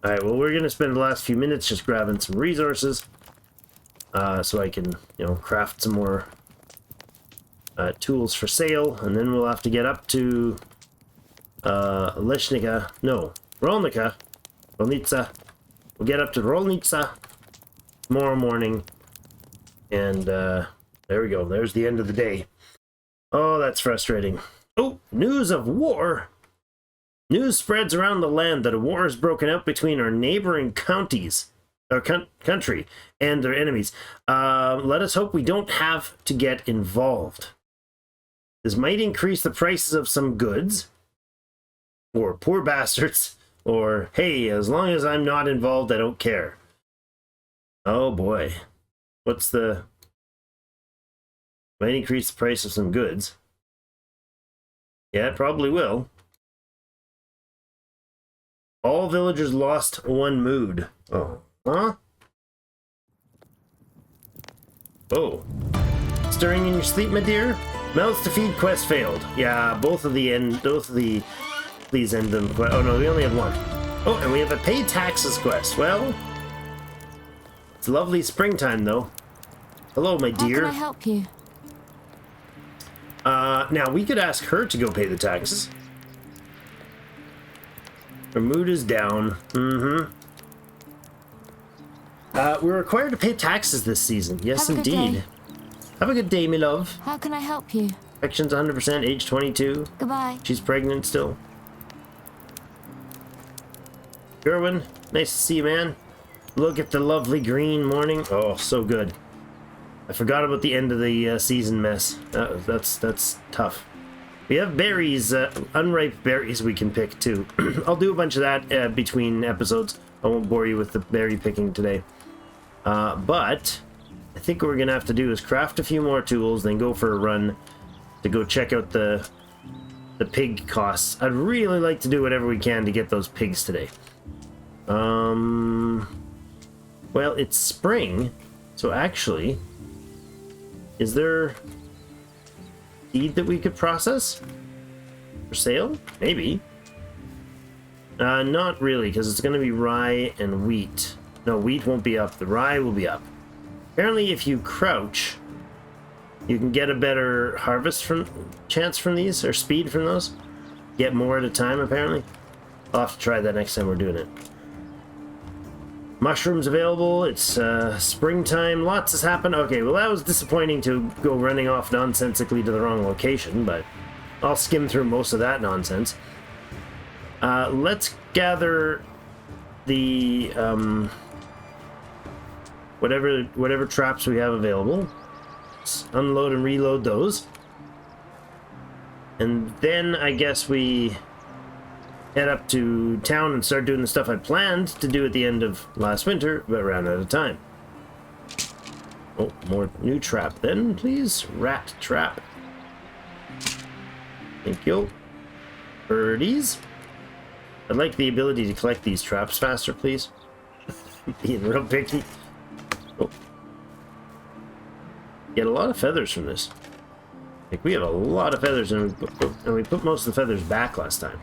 Alright, well, we're going to spend the last few minutes just grabbing some resources. So I can, you know, craft some more tools for sale. And then we'll have to get up to Leshnica. No, Rolnica. Rolnica. We'll get up to Rolnica tomorrow morning. And there we go. There's the end of the day. Oh, that's frustrating. Oh, news of war. News spreads around the land that a war has broken out between our neighboring counties, our country, and their enemies. Let us hope we don't have to get involved. This might increase the prices of some goods, or poor bastards, or hey, as long as I'm not involved, I don't care. Oh boy. What's the... Might increase the price of some goods. Yeah, it probably will. All villagers lost one mood. Oh. Huh? Oh. Stirring in your sleep, my dear? Mouths to feed quest failed. Yeah, both of the please end them. Oh no, we only have one. Oh, and we have a pay taxes quest. Well, it's lovely springtime though. Hello, my dear. How can I help you? Now we could ask her to go pay the taxes. Her mood is down. Mm-hmm. We're required to pay taxes this season. Yes, Have a good indeed. day. Have a good day, me love. How can I help you? Affection's 100%, age 22. Goodbye. She's pregnant still. Gerwin, nice to see you, man. Look at the lovely green morning. Oh, so good. I forgot about the end of the season mess. That's tough. We have berries, unripe berries we can pick too. I'll do a bunch of that between episodes. I won't bore you with the berry picking today. But I think what we're gonna have to do is craft a few more tools, then go for a run to go check out the pig costs. I'd really like to do whatever we can to get those pigs today. Well, it's spring, so actually, is there seed that we could process? for sale? Maybe. Not really, because it's going to be rye and wheat. No, wheat won't be up. The rye will be up. Apparently, if you crouch, you can get a better harvest chance from these, or speed from those. Get more at a time, apparently. I'll have to try that next time we're doing it. Mushrooms available. It's springtime. Lots has happened. Okay, well that was disappointing to go running off nonsensically to the wrong location, but I'll skim through most of that nonsense. Let's gather the whatever traps we have available. Let's unload and reload those. And then I guess we head up to town and start doing the stuff I planned to do at the end of last winter, but ran out of time. Oh, more new trap then, please. Rat trap. Thank you. Birdies. I'd like the ability to collect these traps faster, please. Being real picky. Oh. Get a lot of feathers from this. Like, we have a lot of feathers, and we put most of the feathers back last time.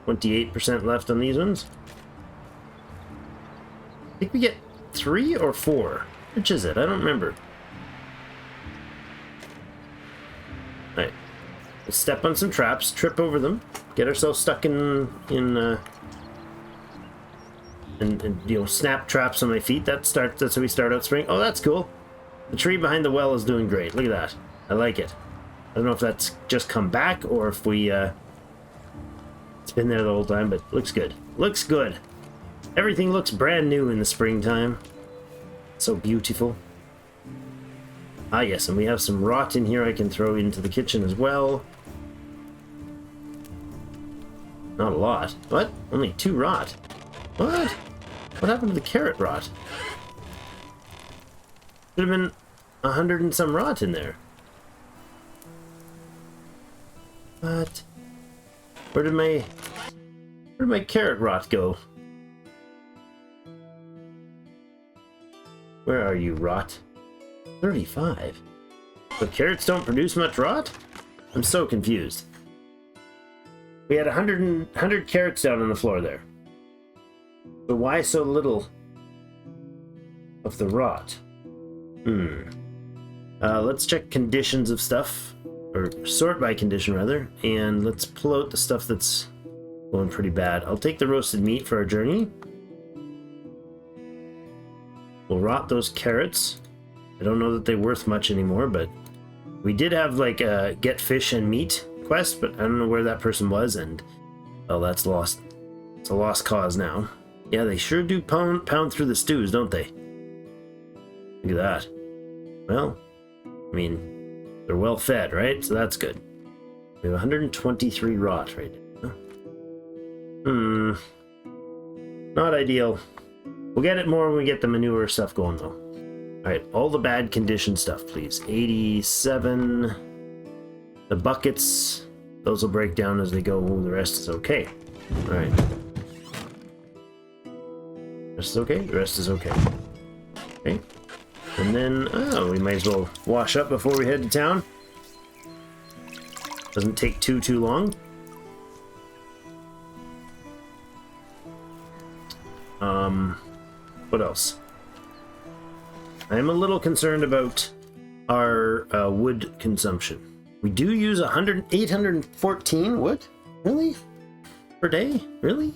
28% left on these ones. I think we get 3 or 4. Which is it? I don't remember. Alright. Let's step on some traps, trip over them, get ourselves stuck and you know, snap traps on my feet. That's how we start out spring. Oh, that's cool. The tree behind the well is doing great. Look at that. I like it. I don't know if that's just come back or if we it's been there the whole time, but looks good. Looks good. Everything looks brand new in the springtime. So beautiful. Ah, yes, and we have some rot in here I can throw into the kitchen as well. Not a lot. What? Only 2 rot. What? What happened to the carrot rot? Should have been 100 and some rot in there. What? Where did my carrot rot go? Where are you, rot? 35. But carrots don't produce much rot? I'm so confused. We had 100 carrots down on the floor there. But why so little of the rot? Let's check conditions of stuff. Or sort by condition, rather. And let's pull out the stuff that's going pretty bad. I'll take the roasted meat for our journey. We'll rot those carrots. I don't know that they're worth much anymore, but we did have like a get fish and meat quest, but I don't know where that person was, and oh, that's lost. It's a lost cause now. Yeah, they sure do pound through the stews, don't they? Look at that. Well, I mean, they're well fed, right? So that's good. We have 123 rot right now. Not ideal. We'll get it more when we get the manure stuff going, though. Alright, all the bad condition stuff, please. 87. The buckets, those will break down as they go. The rest is okay. Alright. The rest is okay? The rest is okay. Okay. And then, oh, we might as well wash up before we head to town. Doesn't take too long. What else? I'm a little concerned about our wood consumption. We do use 814 wood? Really? Per day? Really?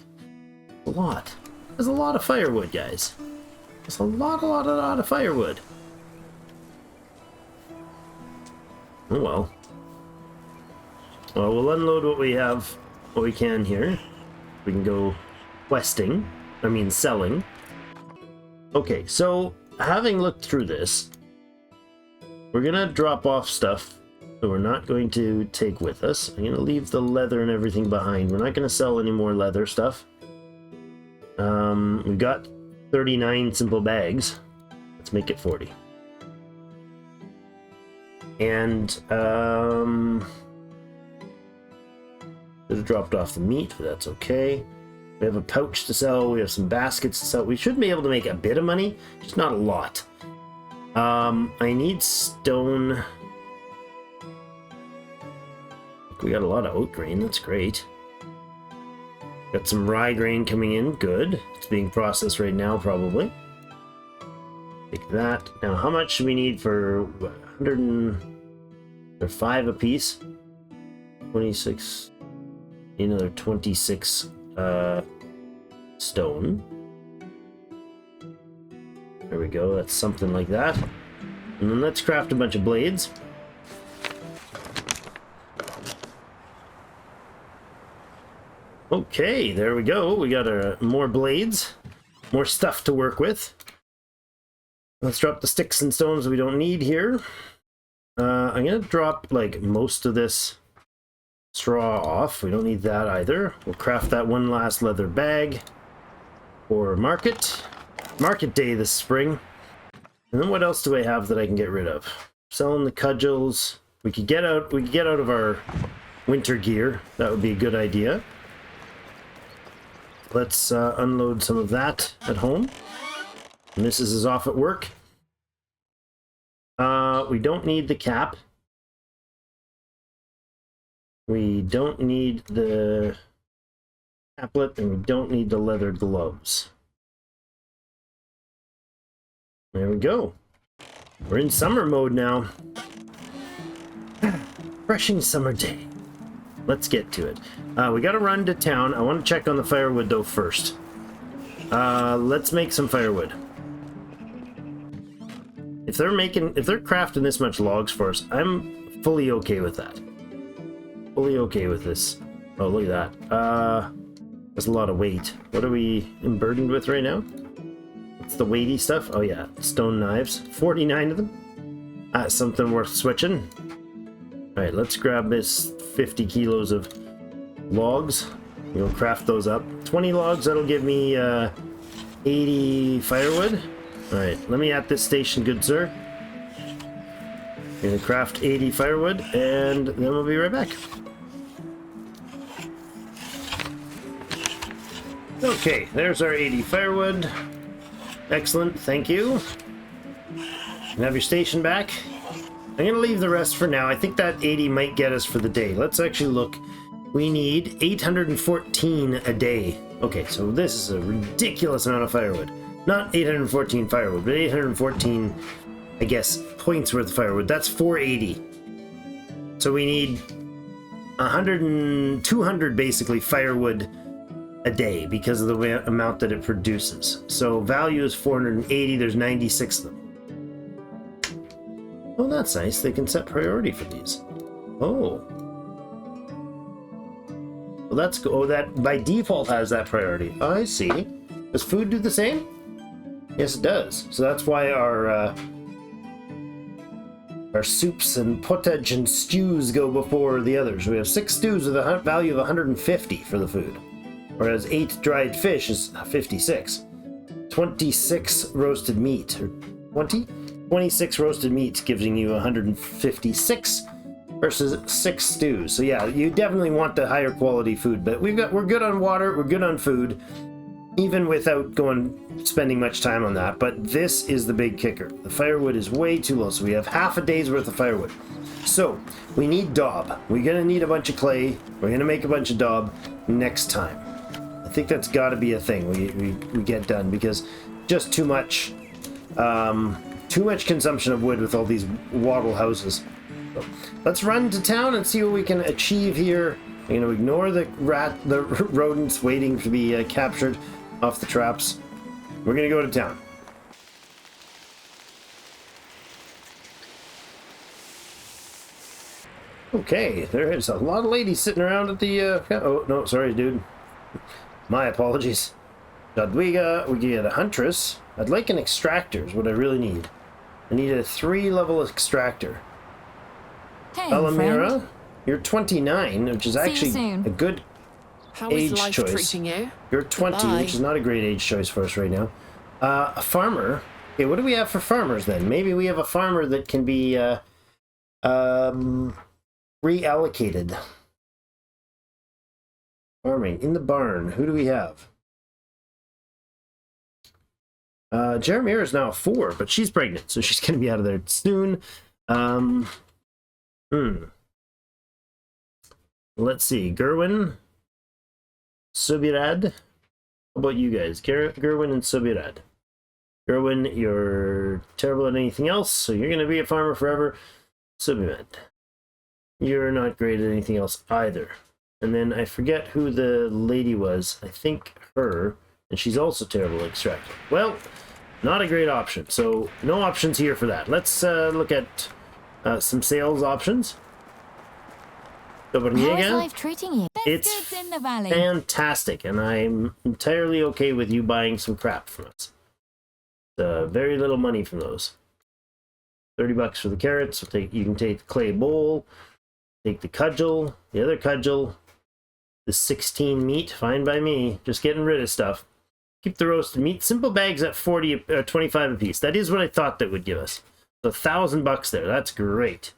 A lot. There's a lot of firewood, guys. There's a lot of firewood. Oh well. Well, we'll unload what we have, what we can here. We can go questing. I mean, selling. Okay, so having looked through this, we're gonna drop off stuff that we're not going to take with us. I'm gonna leave the leather and everything behind. We're not gonna sell any more leather stuff. We've got 39 simple bags. Let's make it 40. And could have dropped off the meat, but that's okay. We have a pouch to sell. We have some baskets to sell. We should be able to make a bit of money, just not a lot. I need stone We got a lot of oat grain. That's great. Got some rye grain coming in. Good. It's being processed right now, probably. Take that. Now, how much do we need for 105 apiece? 26. Another 26 stone. There we go. That's something like that. And then let's craft a bunch of blades. Okay, there we go. We got more blades, more stuff to work with. Let's drop the sticks and stones we don't need here. I'm gonna drop like most of this straw off. We don't need that either. We'll craft that one last leather bag for market day this spring. And then what else do I have that I can get rid of? Selling the cudgels. We could get out of our winter gear. That would be a good idea. Let's unload some of that at home. Mrs. is off at work. We don't need the cap. We don't need the caplet, and we don't need the leather gloves. There we go. We're in summer mode now. Refreshing summer day. Let's get to it. We gotta run to town. I want to check on the firewood though first. Let's make some firewood. If they're crafting this much logs for us, I'm fully okay with that. Fully okay with this. Oh, look at that. That's a lot of weight. What are we burdened with right now? What's the weighty stuff? Oh yeah, stone knives. 49 of them. That's something worth switching. Alright, let's grab this 50 kilos of logs. We'll craft those up. 20 logs, that'll give me 80 firewood. Alright, let me at this station, good sir. I'm gonna craft 80 firewood, and then we'll be right back. Okay, there's our 80 firewood. Excellent, thank you. And have your station back. I'm gonna leave the rest for now. I think that 80 might get us for the day. Let's actually look. We need 814 a day. Okay, so this is a ridiculous amount of firewood. Not 814 firewood, but 814, I guess, points worth of firewood. That's 480. So we need 200 basically firewood a day because of the amount that it produces. So value is 480. There's 96 of them. Oh, that's nice. They can set priority for these. Oh. Well, that's good. Oh, that by default has that priority. Oh, I see. Does food do the same? Yes, it does. So that's why our soups and pottage and stews go before the others. We have 6 stews with a value of 150 for the food, whereas 8 dried fish is 56. 26 roasted meat, or 26 roasted meat giving you 156 versus 6 stews. So yeah, you definitely want the higher quality food, but we're good on water, we're good on food, even without spending much time on that. But this is the big kicker. The firewood is way too low, so we have half a day's worth of firewood. So we need daub. We're gonna need a bunch of clay. We're gonna make a bunch of daub next time. I think that's got to be a thing we get done, because just too much consumption of wood with all these wattle houses. So let's run to town and see what we can achieve here. I'm going to ignore the rodents waiting to be captured off the traps. We're going to go to town. Okay, there is a lot of ladies sitting around at the... oh, no, sorry, dude. My apologies. Jadwiga, we can get a huntress. I'd like an extractor is what I really need. I need a 3-level extractor. Hey, Alamira, friend. you're 29, which is actually a good How is age life choice. treating you? You're 20, Goodbye. which is not a great age choice for us right now. A farmer. Okay, what do we have for farmers then? Maybe we have a farmer that can be reallocated. Farming in the barn. Who do we have? Jeremiah is now 4, but she's pregnant, so she's going to be out of there soon. Let's see. Gerwin, Subirad. How about you guys? Gerwin and Subirad. Gerwin, you're terrible at anything else, so you're going to be a farmer forever. Subirad, you're not great at anything else either. And then I forget who the lady was. I think her, and she's also terrible at extracting. Well, not a great option. So no options here for that. Let's look at some sales options. How is life treating you? Best It's goods in the valley. fantastic, and I'm entirely okay with you buying some crap from us. Very little money from those. 30 bucks for the carrots. You can take the clay bowl, take the cudgel, the other cudgel, the 16 meat, fine by me. Just getting rid of stuff. Keep the roasted meat. Simple bags at 25 a piece. That is what I thought that would give us. So $1,000 there. That's great.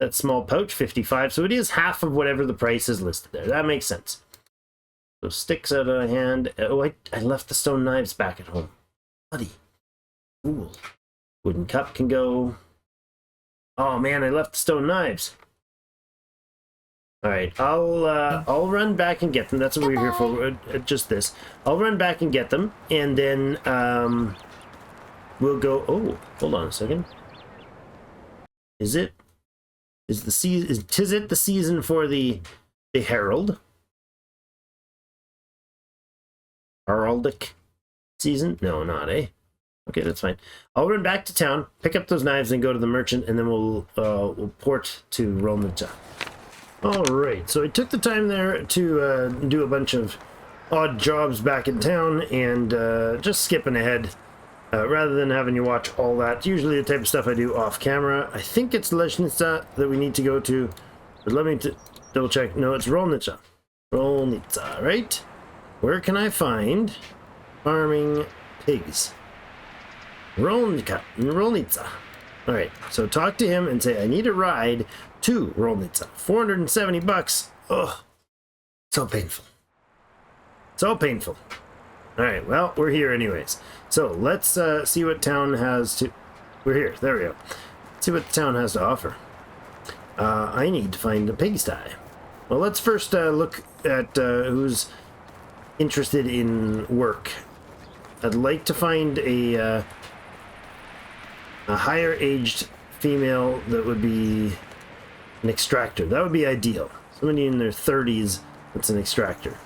That small pouch, 55. So it is half of whatever the price is listed there. That makes sense. So sticks out of hand. Oh, I left the stone knives back at home. Bloody fool. Wooden cup can go. Oh man, I left the stone knives. All right, I'll run back and get them. That's what we're here for. Just this. I'll run back and get them, and then we'll go. Oh, hold on a second. Is it the season for the herald? Heraldic season? No, not Okay, that's fine. I'll run back to town, pick up those knives, and go to the merchant, and then we'll port to Rolnita. All right, so I took the time there to do a bunch of odd jobs back in town, and just skipping ahead rather than having you watch all that. Usually the type of stuff I do off camera. I think it's Lesznica that we need to go to, but let me double check. No, it's Rolnita. Rolnita, right? Where can I find farming pigs? Rolnita. All right, so talk to him and say, I need a ride to Rolnita. 470 bucks. Ugh, so painful. So painful. All right, well, we're here anyways. So let's see what town has to... We're here, there we go. Let's see what the town has to offer. I need to find a pigsty. Well, let's first look at who's interested in work. I'd like to find a higher aged female that would be an extractor. That would be ideal. Somebody in their 30s that's an extractor.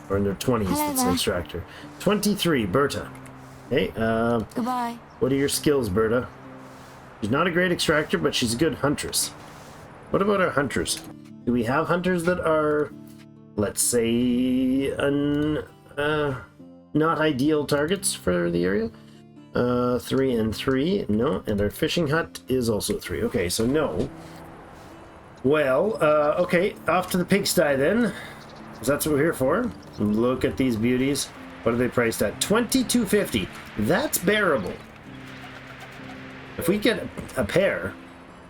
Or in their 20s that's an extractor. 23, Berta. Hey, Goodbye. what are your skills, Berta? She's not a great extractor, but she's a good huntress. What about our hunters? Do we have hunters that are, let's say, not ideal targets for the area? 3 and 3, no, and our fishing hut is also 3. Okay, so no. Well, okay, off to the pigsty then, because that's what we're here for. Look at these beauties. What are they priced at? $22.50. That's bearable. If we get a pair,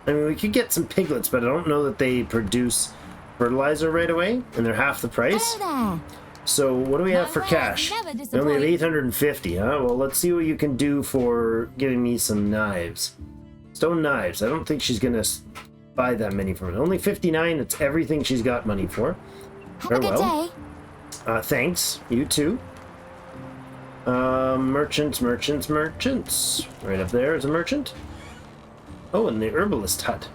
I mean, we could get some piglets, but I don't know that they produce fertilizer right away, and they're half the price. So what do we have for cash? We only have 850, huh? Well, let's see what you can do for getting me some knives. Stone knives. I don't think she's going to buy that many from it. Only 59. It's everything she's got money for. Have a good day. Thanks. You too. Merchants. Right up there is a merchant. Oh, and the herbalist hut.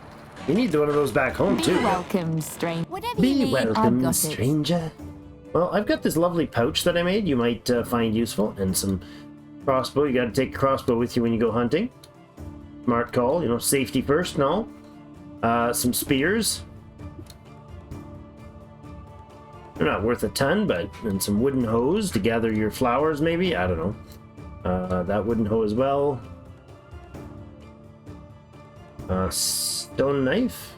You need one of those back home, too. Be welcome, stranger. Whatever you Be need, I've welcome, got stranger. Well, I've got this lovely pouch that I made you might find useful, and some crossbow. You got to take a crossbow with you when you go hunting. Smart call, you know, safety first and all. Some spears. They're not worth a ton, but and some wooden hose to gather your flowers, maybe. I don't know. That wooden hoe as well. Stone knife.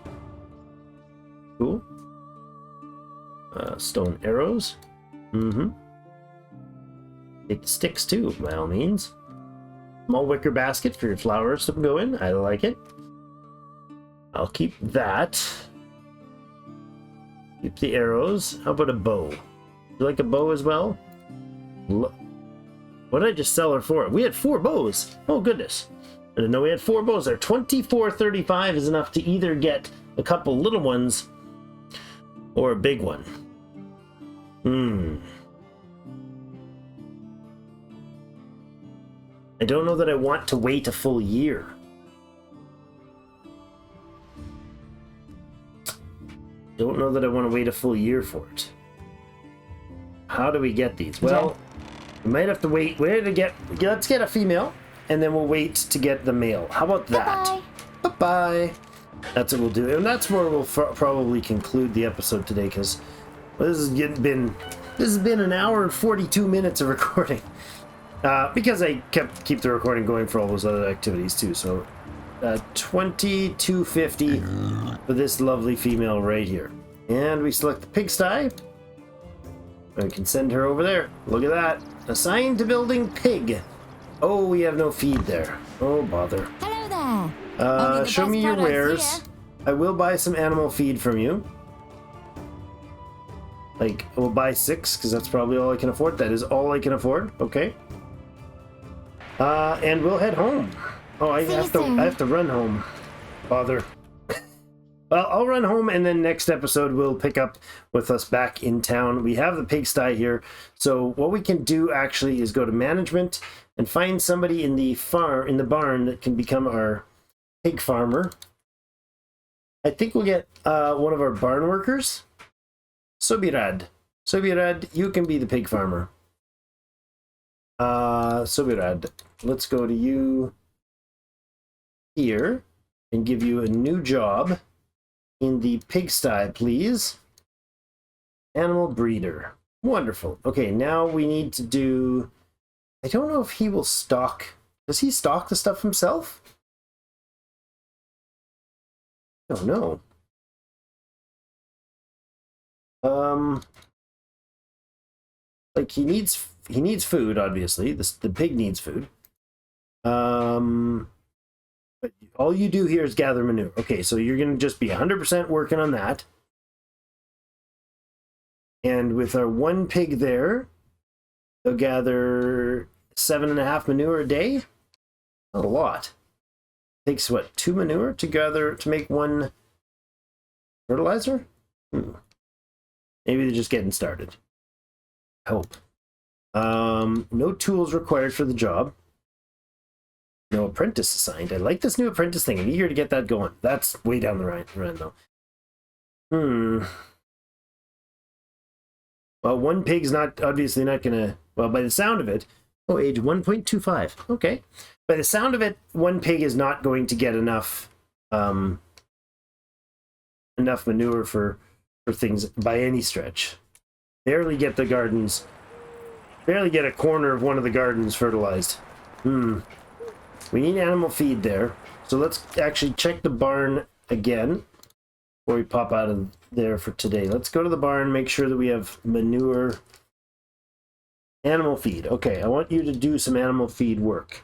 Cool. Stone arrows. Take the sticks too, by all means. Small wicker basket for your flowers to go in. I like it. I'll keep that. Keep the arrows. How about a bow? You like a bow as well? What did I just sell her for? We had 4 bows. Oh goodness. I didn't know we had 4 bows there. $24.35 is enough to either get A couple little ones or a big one? I don't know that I want to wait a full year. Don't know that I want to wait a full year for it. How do we get these? Well, we might have to wait. Let's get a female, and then we'll wait to get the male. How about that? Bye-bye. That's what we'll do. And that's where we'll probably conclude the episode today, because this has been an hour and 42 minutes of recording. Because I keep the recording going for all those other activities too. So 2250 for this lovely female right here. And we select the pigsty. We can send her over there. Look at that. Assigned to building pig. Oh, we have no feed there. Oh, bother. Hello there. Show me your wares. I will buy some animal feed from you. Like, we'll buy 6, because that's probably all I can afford. That is all I can afford. Okay. And we'll head home. Oh, I have to run home. Bother. Well, I'll run home, and then next episode we'll pick up with us back in town. We have the pigsty here, so what we can do actually is go to management and find somebody in the barn that can become our pig farmer. I think we'll get one of our barn workers. Sobirad, you can be the pig farmer. Sobirad, let's go to you here and give you a new job in the pigsty, please. Animal breeder. Wonderful. Okay, now we need to do... I don't know if he will stock... Does he stock the stuff himself? I don't know. Like he needs food, obviously. The pig needs food. But all you do here is gather manure. Okay, so you're going to just be 100% working on that. And with our one pig there, they'll gather 7.5 manure a day. Not a lot. Takes what, 2 manure to make 1 fertilizer? Maybe they're just getting started. Hope. No tools required for the job. No apprentice assigned. I like this new apprentice thing. I'm eager to get that going. That's way down the run though. Well, one pig's obviously not gonna, well, by the sound of it, oh, age 1.25. Okay. By the sound of it, one pig is not going to get enough manure for things by any stretch. Barely get the gardens, barely get a corner of one of the gardens fertilized. We need animal feed there. So let's actually check the barn again before we pop out of there for today. Let's go to the barn, make sure that we have manure. Animal feed. Okay, I want you to do some animal feed work.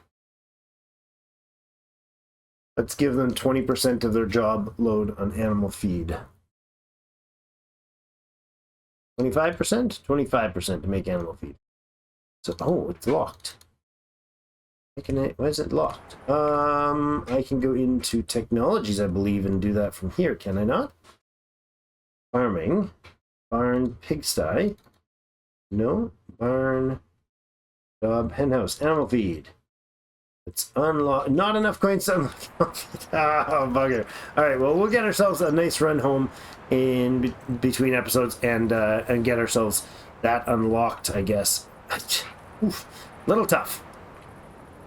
Let's give them 20% of their job load on animal feed. 25%? 25% to make animal feed. So, oh, it's locked. Why is it locked? I can go into technologies, I believe, and do that from here, can I not? Farming. Barn, pigsty. No. Barn. Job, henhouse. Animal feed. It's unlocked. Not enough coins to unlock. Oh, bugger. Alright, well, we'll get ourselves a nice run home in between episodes and get ourselves that unlocked, I guess. Oof. Little tough.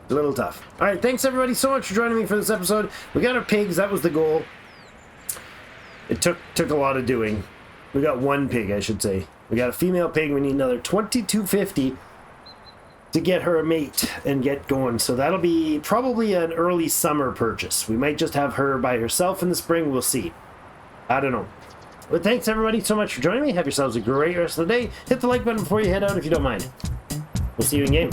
A little tough. All right, thanks everybody so much for joining me for this episode. We got our pigs. That was the goal. It took a lot of doing. We got one pig, I should say. We got a female pig. We need another 2250 to get her a mate and get going. So that'll be probably an early summer purchase. We might just have her by herself in the spring. We'll see. I don't know. But thanks everybody so much for joining me. Have yourselves a great rest of the day. Hit the like button before you head out if you don't mind. We'll see you in game.